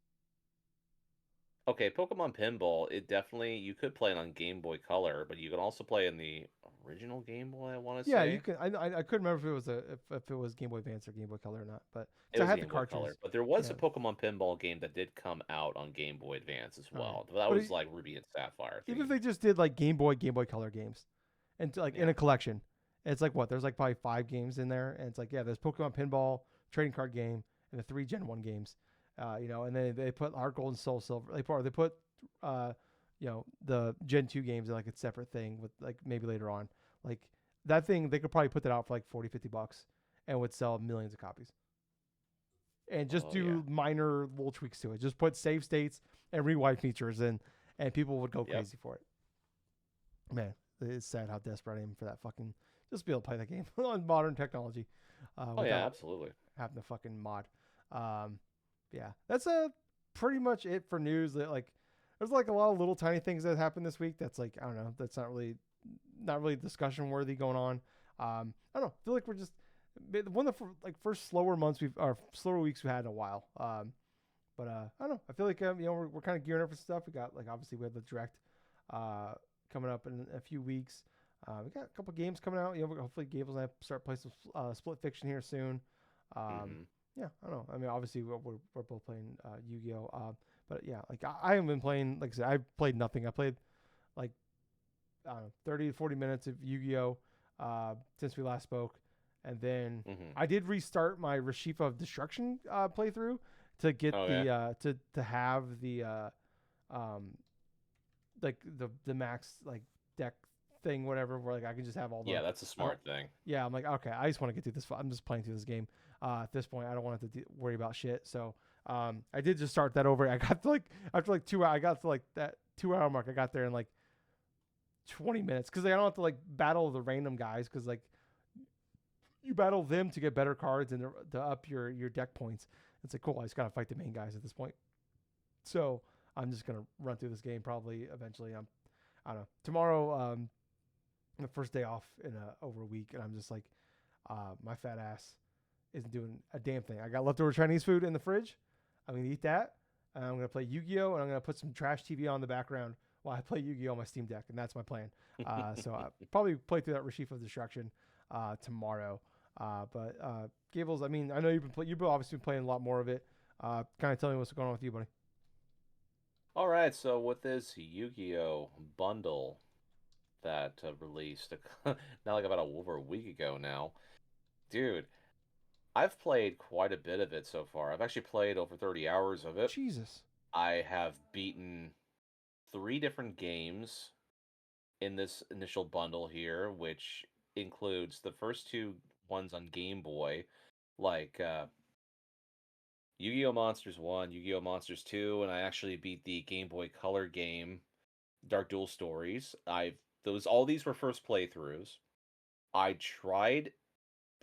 Okay, Pokemon Pinball, it definitely you could play it on Game Boy Color, but you can also play in the original Game Boy, I want to Yeah, you say. can. I couldn't remember if it was if it was Game Boy Advance or Game Boy Color or not, but It because I was had the Game Boy Color, cartridges. but there was Yeah. a Pokemon Pinball game that did come out on Game Boy Advance as All right. well. That But was like Ruby and Sapphire even if themed. they just did like Game Boy Color games, and like in Yeah. a collection, it's like what there's like probably 5 games in there, and it's like yeah, there's Pokemon Pinball trading card game and the 3 Gen 1 games, and then they put Heart Gold and Soul Silver. They put uh, the Gen 2 games in like a separate thing with like maybe later on, like that thing they could probably put that out for like 40-50 bucks and would sell millions of copies. And just Oh yeah. do minor little tweaks to it. Just put save states and rewind features in, and people would go Yep. crazy for it. Man, it's sad how desperate I am for that fucking just be able to play that game on modern technology, Oh yeah, without absolutely. having the fucking mod. Um, yeah, that's pretty much it for news. That like, there's like a lot of little tiny things that happened this week. That's like I don't know. That's not really discussion worthy going on. I don't know. I feel like we're just one of the like first slower months or slower weeks we had in a while. But I don't know. I feel like we're kind of gearing up for stuff. We got like obviously we have the direct uh, coming up in a few weeks. We got a couple games coming out. Hopefully Gables and I start playing some split fiction here soon. Um, Hmm. yeah, I don't know. I mean, obviously we're both playing Yu-Gi-Oh. But yeah, like I haven't been playing. Like I said, I played nothing. I played like I don't know 30 to 40 minutes of Yu-Gi-Oh. Since we last spoke, and then Hmm. I did restart my Rashifa of Destruction playthrough to get Oh yeah. the to have the um like the max like deck thing whatever where like I can just have all the Yeah, that's a I don't smart thing. yeah I'm like okay I just want to get through this I'm just playing through this game at this point I don't want to worry about shit so I did just start that over I got to like after like 2 hours I got to like that 2 hour mark I got there in like 20 minutes because I don't have to like battle the random guys because like you battle them to get better cards and to up your deck points. It's like cool. I just gotta fight the main guys at this point. So I'm just gonna run through this game probably eventually. I don't know. Tomorrow, the first day off in over a week, and I'm just like, my fat ass isn't doing a damn thing. I got leftover Chinese food in the fridge. I'm gonna eat that. And I'm gonna play Yu-Gi-Oh, and I'm gonna put some trash TV on the background while I play Yu-Gi-Oh on my Steam Deck, and that's my plan. So I probably play through that Rashifa of Destruction tomorrow. Gables, I mean, I know you've obviously been playing a lot more of it. Kind of tell me what's going on with you, buddy. All right, so with this Yu-Gi-Oh bundle that released now like about over a week ago now, dude, I've played quite a bit of it so far. I've actually played over 30 hours of it. Jesus. I have beaten 3 different games in this initial bundle here, which includes the first two ones on Game Boy, like Yu-Gi-Oh! Monsters 1, Yu-Gi-Oh! Monsters 2, and I actually beat the Game Boy Color game Dark Duel Stories. I've those all these were first playthroughs. I tried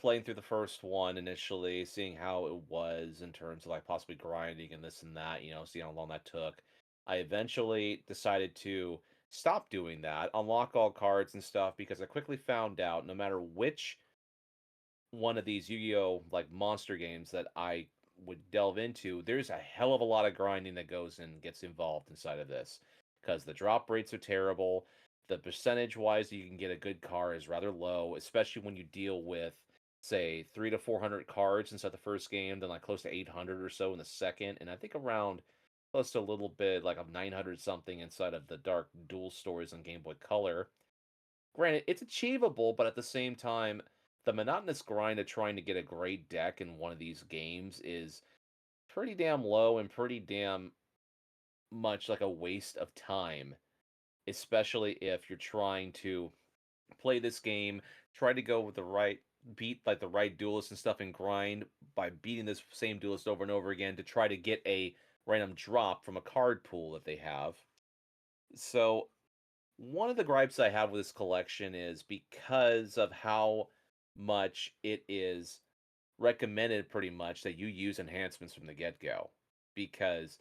playing through the first one initially, seeing how it was in terms of like possibly grinding and this and that, seeing how long that took. I eventually decided to stop doing that, unlock all cards and stuff, because I quickly found out no matter which one of these Yu-Gi-Oh like monster games that I would delve into, there's a hell of a lot of grinding that goes and gets involved inside of this because the drop rates are terrible. The percentage wise you can get a good card is rather low, especially when you deal with say 300 to 400 cards inside the first game, then like close to 800 or so in the second, and I think around close to a little bit like of 900 something inside of the Dark Duel Stories on Game Boy Color. Granted, it's achievable, but at the same time, the monotonous grind of trying to get a great deck in one of these games is pretty damn low and pretty damn much like a waste of time, especially if you're trying to play this game, try to go with the right beat like the right duelist and stuff and grind by beating this same duelist over and over again to try to get a random drop from a card pool that they have. So one of the gripes I have with this collection is because of how much it is recommended pretty much that you use enhancements from the get-go. Because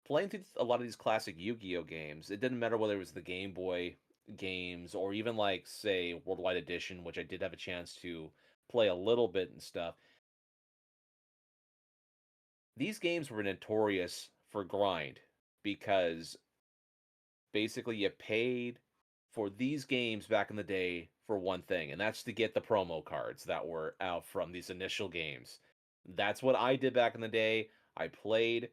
playing through a lot of these classic Yu-Gi-Oh games, it didn't matter whether it was the Game Boy games or even like say Worldwide Edition, which I did have a chance to play a little bit and stuff. These games were notorious for grind because basically you paid for these games back in the day for one thing, and that's to get the promo cards that were out from these initial games. That's what I did back in the day. I played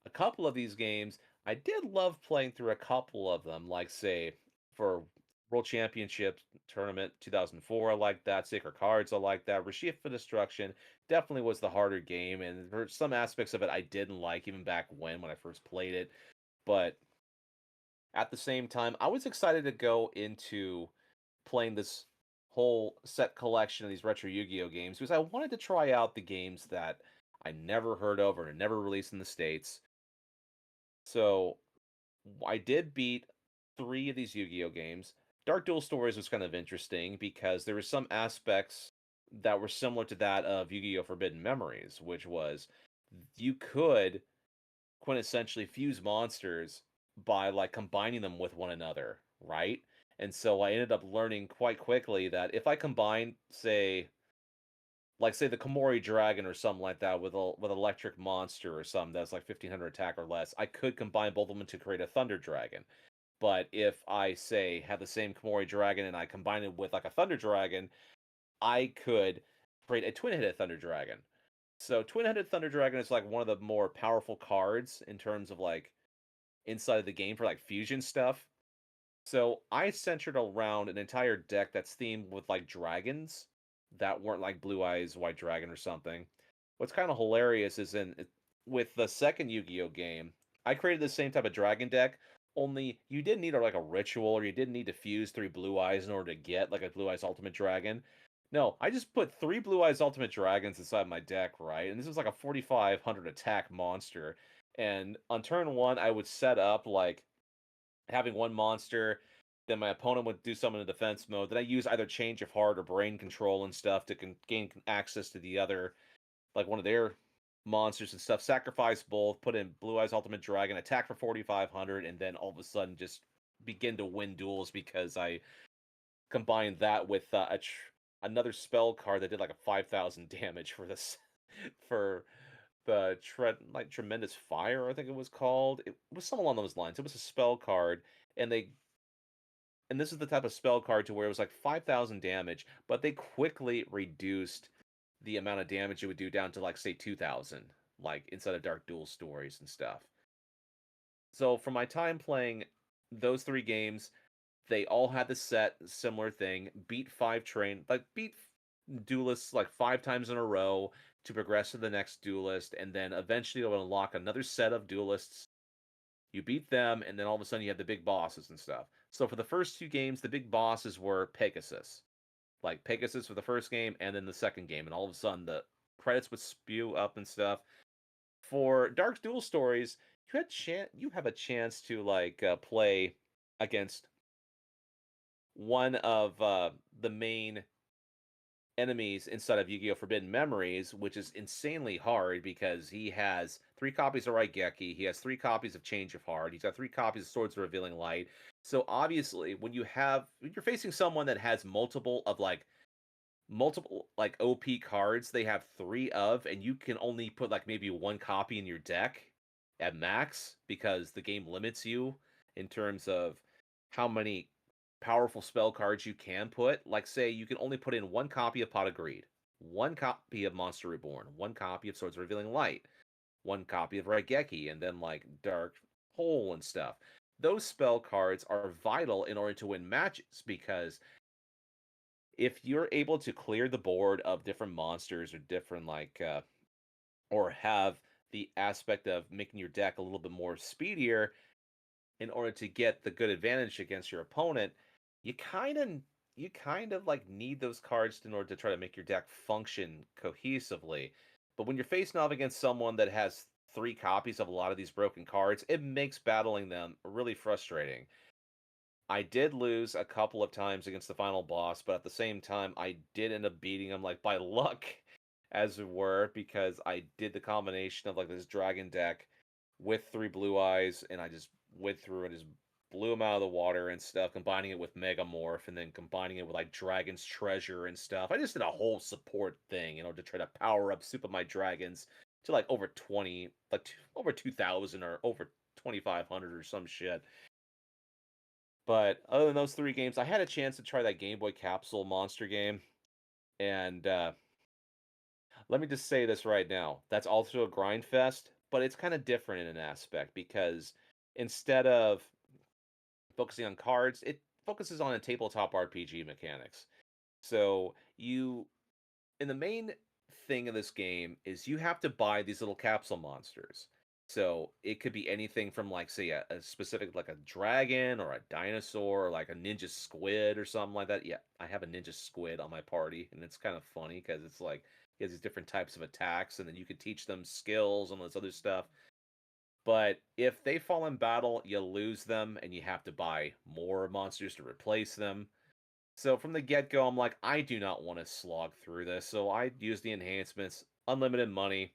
a couple of these games. I did love playing through a couple of them, like say for World Championship Tournament 2004, I like that. Sacred Cards, I like that. Rashif for Destruction definitely was the harder game, and for some aspects of it I didn't like even back when I first played it. But at the same time, I was excited to go into playing this whole set collection of these retro Yu-Gi-Oh games because I wanted to try out the games that I never heard of or never released in the States. So I did beat three of these Yu-Gi-Oh games. Dark Duel Stories was kind of interesting because there were some aspects that were similar to that of Yu-Gi-Oh Forbidden Memories, which was you could quintessentially fuse monsters by like combining them with one another, right? And so I ended up learning quite quickly that if I combine, say the Komori Dragon or something like that with Electric Monster or something that's like 1500 attack or less, I could combine both of them to create a Thunder Dragon. But if I say have the same Komori Dragon and I combine it with like a Thunder Dragon, I could create a twin-headed Thunder Dragon. So twin-headed Thunder Dragon is like one of the more powerful cards in terms of like inside of the game for like fusion stuff. So I centered around an entire deck that's themed with like dragons that weren't like Blue Eyes White Dragon or something. What's kind of hilarious is with the second Yu-Gi-Oh game, I created the same type of dragon deck. Only you didn't need like a ritual or you didn't need to fuse three Blue Eyes in order to get like a Blue Eyes Ultimate Dragon. No, I just put three Blue Eyes Ultimate Dragons inside my deck, right? And this was like a 4500 attack monster. And on turn one, I would set up like having one monster, then my opponent would do something in defense mode. Then I use either Change of Heart or Brain Control and stuff to gain access to the other, like one of their monsters and stuff. Sacrifice both, put in Blue Eyes Ultimate Dragon, attack for 4500, and then all of a sudden just begin to win duels because I combined that with another spell card that did like a 5000 damage for this for the tremendous fire, I think it was called. It was something along those lines. It was a spell card, and this is the type of spell card to where it was like 5000 damage, but they quickly reduced the amount of damage it would do down to like say 2000, like inside of Dark Duel Stories and stuff. So for my time playing those three games, they all had the set similar thing. Beat duelists like five times in a row to progress to the next duelist, and then eventually you'll unlock another set of duelists. You beat them, and then all of a sudden you have the big bosses and stuff. So for the first two games, the big bosses were Pegasus. like Pegasus for the first game and then the second game, and all of a sudden the credits would spew up and stuff. For Dark Duel Stories, you have a chance to like play against one of the main enemies inside of Yu-Gi-Oh! Forbidden Memories, which is insanely hard because he has 3 copies of Raigeki, he has 3 copies of Change of Heart, he's got 3 copies of Swords of Revealing Light. So obviously, when you're facing someone that has multiple like OP cards they have 3 of, and you can only put like maybe 1 copy in your deck at max because the game limits you in terms of how many powerful spell cards you can put. Like, say, you can only put in 1 copy of Pot of Greed, 1 copy of Monster Reborn, 1 copy of Swords of Revealing Light, 1 copy of Raigeki, and then like Dark Hole and stuff. Those spell cards are vital in order to win matches because if you're able to clear the board of different monsters or different or have the aspect of making your deck a little bit more speedier in order to get the good advantage against your opponent, you kind of like need those cards in order to try to make your deck function cohesively. But when you're facing off against someone that has 3 copies of a lot of these broken cards, it makes battling them really frustrating. I did lose a couple of times against the final boss, but at the same time, I did end up beating him like by luck, as it were, because I did the combination of like this dragon deck with 3 blue eyes, and I just went through and just blew him out of the water and stuff, combining it with Megamorph, and then combining it with like Dragon's Treasure and stuff. I just did a whole support thing, to try to power up super my dragons to like over 20, over 2,000 or over 2,500 or some shit. But other than those 3 games, I had a chance to try that Game Boy Capsule monster game, and let me just say this right now: that's also a grind fest, but it's kind of different in an aspect because instead of focusing on cards, it focuses on a tabletop RPG mechanics. So in the main thing of this game is you have to buy these little capsule monsters. So it could be anything from like say a specific like a dragon or a dinosaur or like a ninja squid or something like that. Yeah, I have a ninja squid on my party, and it's kind of funny because it's like he has these different types of attacks, and then you could teach them skills and this other stuff. But if they fall in battle, you lose them, and you have to buy more monsters to replace them. So from the get go, I'm like, I do not want to slog through this. So I use the enhancements, unlimited money,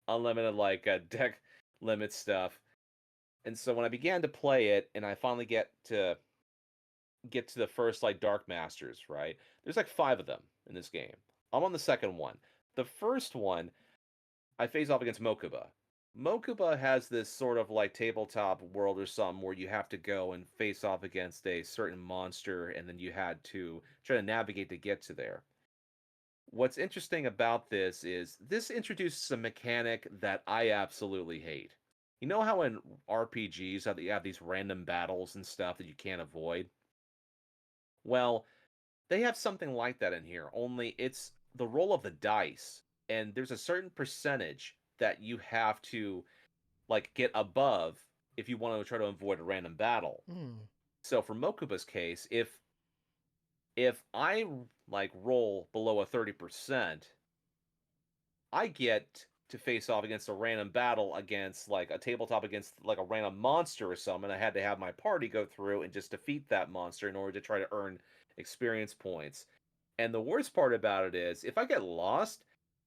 unlimited like deck limit stuff. And so when I began to play it, and I finally get to the first like Dark Masters, right? There's like 5 of them in this game. I'm on the second one. The first one, I face off against Mokuba. Mokuba has this sort of like tabletop world or something where you have to go and face off against a certain monster, and then you had to try to navigate to get to there. What's interesting about this is this introduces a mechanic that I absolutely hate. You know how in RPGs how you have these random battles and stuff that you can't avoid? Well, they have something like that in here, only it's the roll of the dice, and there's a certain percentage that you have to like get above if you want to try to avoid a random battle. Hmm. So for Mokuba's case, if I like roll below a 30%, I get to face off against a random battle against like a tabletop against like a random monster or something. I had to have my party go through and just defeat that monster in order to try to earn experience points. And the worst part about it is if I get lost,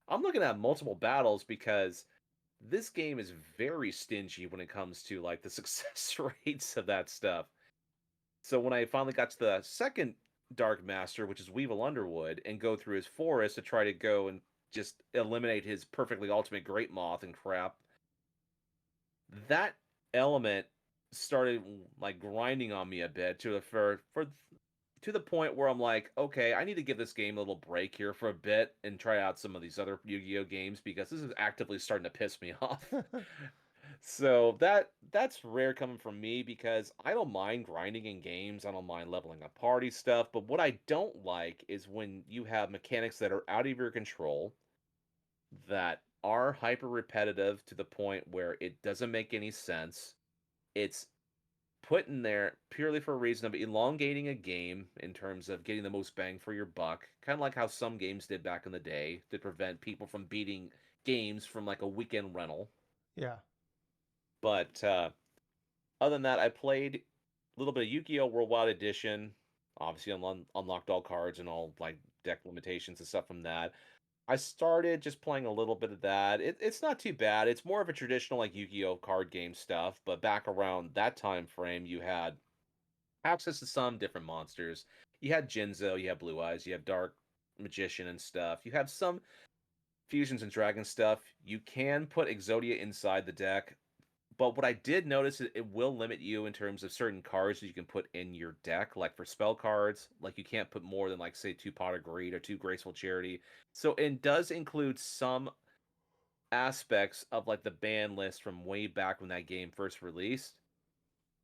I'm looking at multiple battles because this game is very stingy when it comes to like the success rates of that stuff. So when I finally got to the second Dark Master, which is Weevil Underwood, and go through his forest to try to go and just eliminate his perfectly ultimate Great Moth and crap, that element started like grinding on me a bit to the point where I'm like, okay, I need to give this game a little break here for a bit and try out some of these other Yu-Gi-Oh games because this is actively starting to piss me off. So that's rare coming from me because I don't mind grinding in games. I don't mind leveling up party stuff, but what I don't like is when you have mechanics that are out of your control that are hyper repetitive to the point where it doesn't make any sense. It's put in there purely for a reason of elongating a game in terms of getting the most bang for your buck. Kind of like how some games did back in the day to prevent people from beating games from like a weekend rental. Yeah. But other than that, I played a little bit of Yu-Gi-Oh! Worldwide Edition. Obviously, unlocked all cards and all like deck limitations and stuff from that. I started just playing a little bit of that. It's not too bad. It's more of a traditional like Yu-Gi-Oh card game stuff, but back around that time frame, you had access to some different monsters. You had Jinzo, you have Blue Eyes, you have Dark Magician and stuff. You have some fusions and dragon stuff. You can put Exodia inside the deck, but what I did notice is it will limit you in terms of certain cards that you can put in your deck. Like for spell cards, like you can't put more than like say two Pot of Greed or two Graceful Charity. So it does include some aspects of like the ban list from way back when that game first released.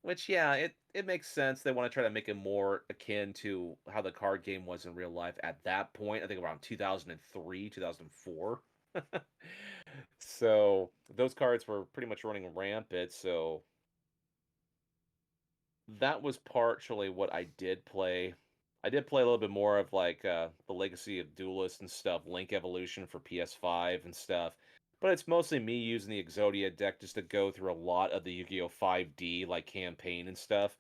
Which yeah, it makes sense. They want to try to make it more akin to how the card game was in real life at that point. I think around 2003, 2004. So those cards were pretty much running rampant. So that was partially what I did play. I did play a little bit more of like the Legacy of Duelist and stuff, Link Evolution for PS5 and stuff. But it's mostly me using the Exodia deck just to go through a lot of the Yu-Gi-Oh! 5D like campaign and stuff,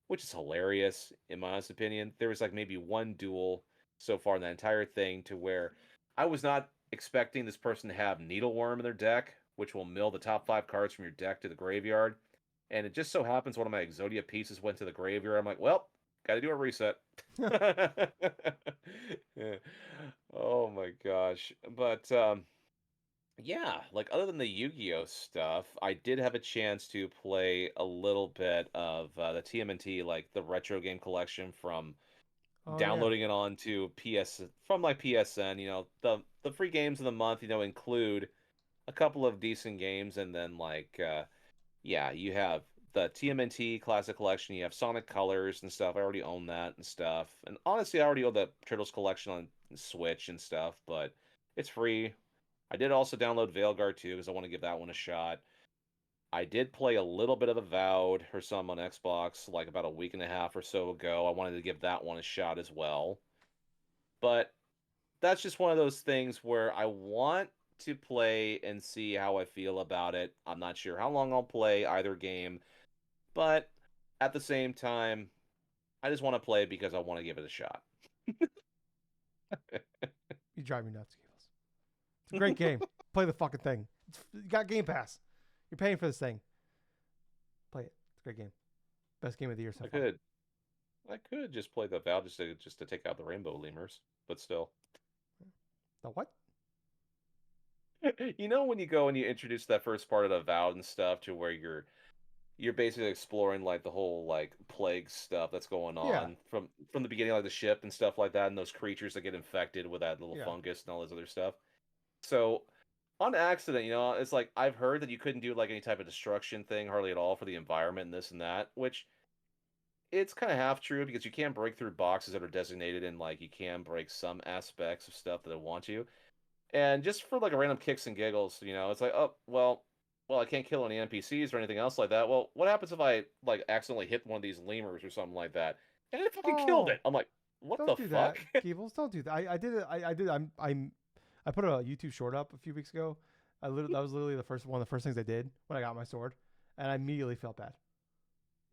which is hilarious in my honest opinion. There was like maybe one duel so far in that entire thing to where I was not expecting this person to have Needleworm in their deck, which will mill the top 5 cards from your deck to the graveyard. And it just so happens one of my Exodia pieces went to the graveyard. I'm like, well, got to do a reset. Yeah. Oh my gosh. But yeah, like other than the Yu-Gi-Oh stuff, I did have a chance to play a little bit of the TMNT, like the retro game collection from Oh yeah. downloading it onto PS from like PSN. The free games of the month, include a couple of decent games, and then like yeah, you have the TMNT Classic Collection, you have Sonic Colors and stuff. I already own that and stuff. And honestly, I already own the Turtles Collection on Switch and stuff, but it's free. I did also download Veilguard too because I want to give that one a shot. I did play a little bit of Avowed or some on Xbox like about a week and a half or so ago. I wanted to give that one a shot as well. But that's just one of those things where I want to play and see how I feel about it. I'm not sure how long I'll play either game, but at the same time, I just want to play because I want to give it a shot. You drive me nuts, Gables. It's a great game. Play the fucking thing. You got Game Pass. You're paying for this thing. Play it. It's a great game. Best game of the year so I far. could I could just play the Vow just to take out the rainbow lemurs, but still. The what? When you go and you introduce that first part of the Vow and stuff to where you're basically exploring like the whole like plague stuff that's going Yeah. on from the beginning, like the ship and stuff like that, and those creatures that get infected with that little Yeah. fungus and all this other stuff. So on accident, it's like I've heard that you couldn't do like any type of destruction thing hardly at all for the environment and this and that, which it's kind of half true because you can break through boxes that are designated and like you can break some aspects of stuff that I want to. And just for like a random kicks and giggles, it's like, oh, well, I can't kill any NPCs or anything else like that. Well, what happens if I like accidentally hit one of these lemurs or something like that? And it fucking killed Oh, it. I'm like, what don't the do fuck? that, Gables. Don't do that. I did it. I did. I put a YouTube short up a few weeks ago. That was literally one of the first things I did when I got my sword, and I immediately felt bad.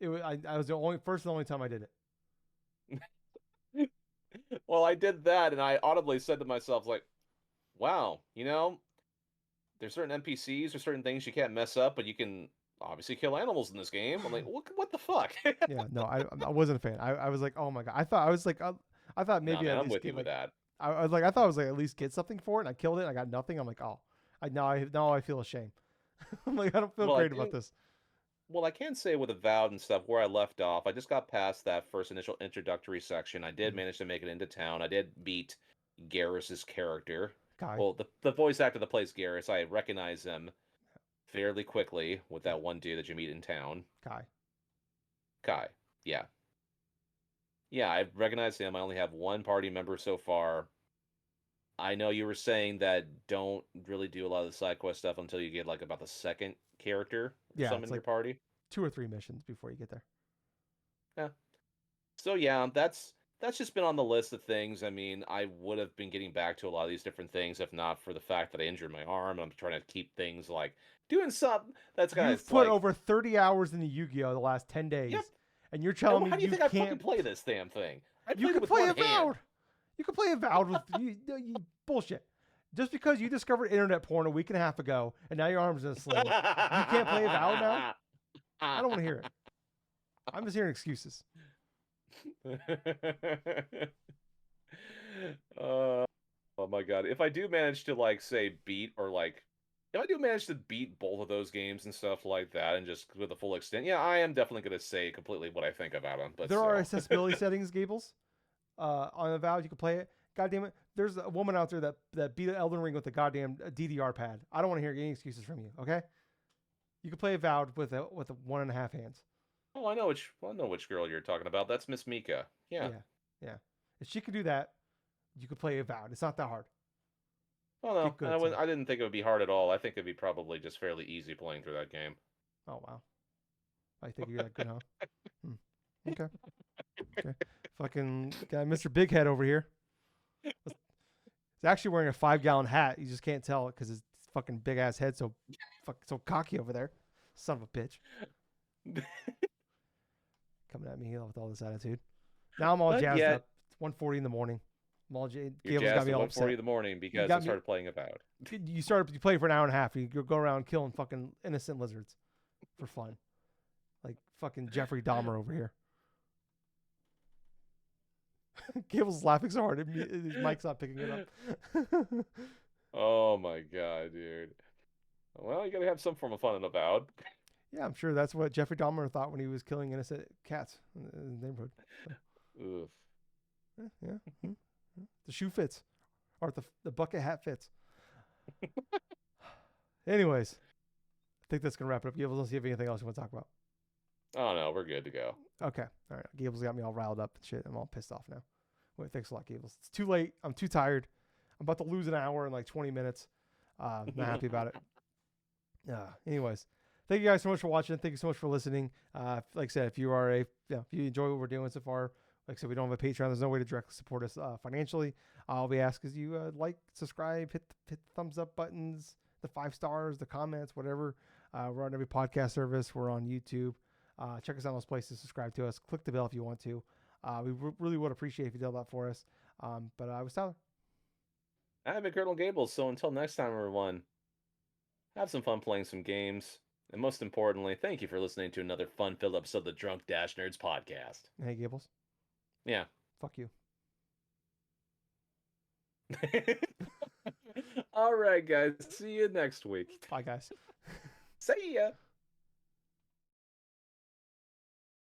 I was the only time I did it. Well, I did that, and I audibly said to myself, like, wow, there's certain NPCs or certain things you can't mess up, but you can obviously kill animals in this game. I'm like, what the fuck? Yeah, no, I wasn't a fan. I was like, oh my god. I thought Nah, maybe man, I'd at I'm least with you get with like that. I was like I thought I was like at least get something for it, and I killed it, and I got nothing. I'm like, oh, now I feel ashamed. I'm like, I don't feel Well, I great about can this. Well, I can say with Avowed and stuff where I left off, I just got past that first initial introductory section. I did Mm. manage to make it into town. I did beat Garrus's character. Guy, Well, the voice actor that plays Garrus, I recognize him fairly quickly with yeah, that one dude that you meet in town. guy. Kai. Yeah. Yeah, I recognize him. I only have one party member so far. I know you were saying that don't really do a lot of the side quest stuff until you get like about the second character or Yeah, some it's in your like party. 2 or 3 missions before you get there. Yeah. So yeah, that's just been on the list of things. I mean, I would have been getting back to a lot of these different things if not for the fact that I injured my arm. I'm trying to keep things like doing something that's kind of You've put like, over 30 hours into Yu-Gi-Oh the last 10 yep. days, and you're And telling me how do you you think I can't. fucking play this damn thing? I You played it can with play one hand. Avowed. You can play Avowed with you bullshit. Just because you discovered internet porn a week and a half ago, and now your arm's in a sling, you can't play Avowed now. I don't want to hear it. I'm just hearing excuses. uh, oh my god. If I do manage to like say beat or like if I do manage to beat both of those games and stuff like that and just with the full extent, yeah, I am definitely gonna say completely what I think about them, but There are still. accessibility settings, Gables, on Avowed. You can play it. God damn it. There's a woman out there that beat Elden Ring with a goddamn DDR pad. I don't want to hear any excuses from you, okay? You can play Avowed with a 1.5 hands. Oh, I know which girl you're talking about. That's Miss Mika. Yeah. Yeah, yeah. If she can do that, you can play Avowed. It's not that hard. Oh Get no, good at something. I didn't think it would be hard at all. I think it'd be probably just fairly easy playing through that game. Oh wow. I think you're that good, huh? Hmm. Okay. Okay. Fucking got Mr. Big Head over here. He's actually wearing a 5-gallon hat. You just can't tell it because his fucking big ass head so so cocky over there. Son of a bitch. Coming at me with all this attitude. Now I'm all But jazzed yet, up. It's 1:40 in the morning. you're Gables got jazzed me at all 1:40 upset. in the morning You because I got me. started playing Avowed. You play for an hour and a half. And you go around killing fucking innocent lizards for fun, like fucking Jeffrey Dahmer over here. Gables is laughing so hard, his mic's not picking it up. Oh my god, dude. Well, you gotta have some form of fun in Avowed. Yeah, I'm sure that's what Jeffrey Dahmer thought when he was killing innocent cats in the neighborhood. So, Oof. yeah. The shoe fits, or the bucket hat fits. Anyways, I think that's gonna wrap it up. Gables, let's see if anything else you want to talk about. Oh no, we're good to go. Okay, all right. Gables got me all riled up and shit. I'm all pissed off now. Wait, thanks a lot, Gables. It's too late. I'm too tired. I'm about to lose an hour in like 20 minutes. Not happy about it. Anyways, thank you guys so much for watching. Thank you so much for listening. Like I said, if you are if you enjoy what we're doing so far, like I said, we don't have a Patreon. There's no way to directly support us financially. All we ask is you like, subscribe, hit the thumbs up buttons, the 5 stars, the comments, whatever. We're on every podcast service. We're on YouTube. Check us out on those places. Subscribe to us. Click the bell if you want to. We really would appreciate if you did that for us. But I was Tyler. I've been Colonel Gables, so until next time, everyone, have some fun playing some games. And most importantly, thank you for listening to another fun-filled episode of the Drunk-Nerds podcast. Hey, Gables. Yeah. Fuck you. All right, guys. See you next week. Bye, guys. See ya.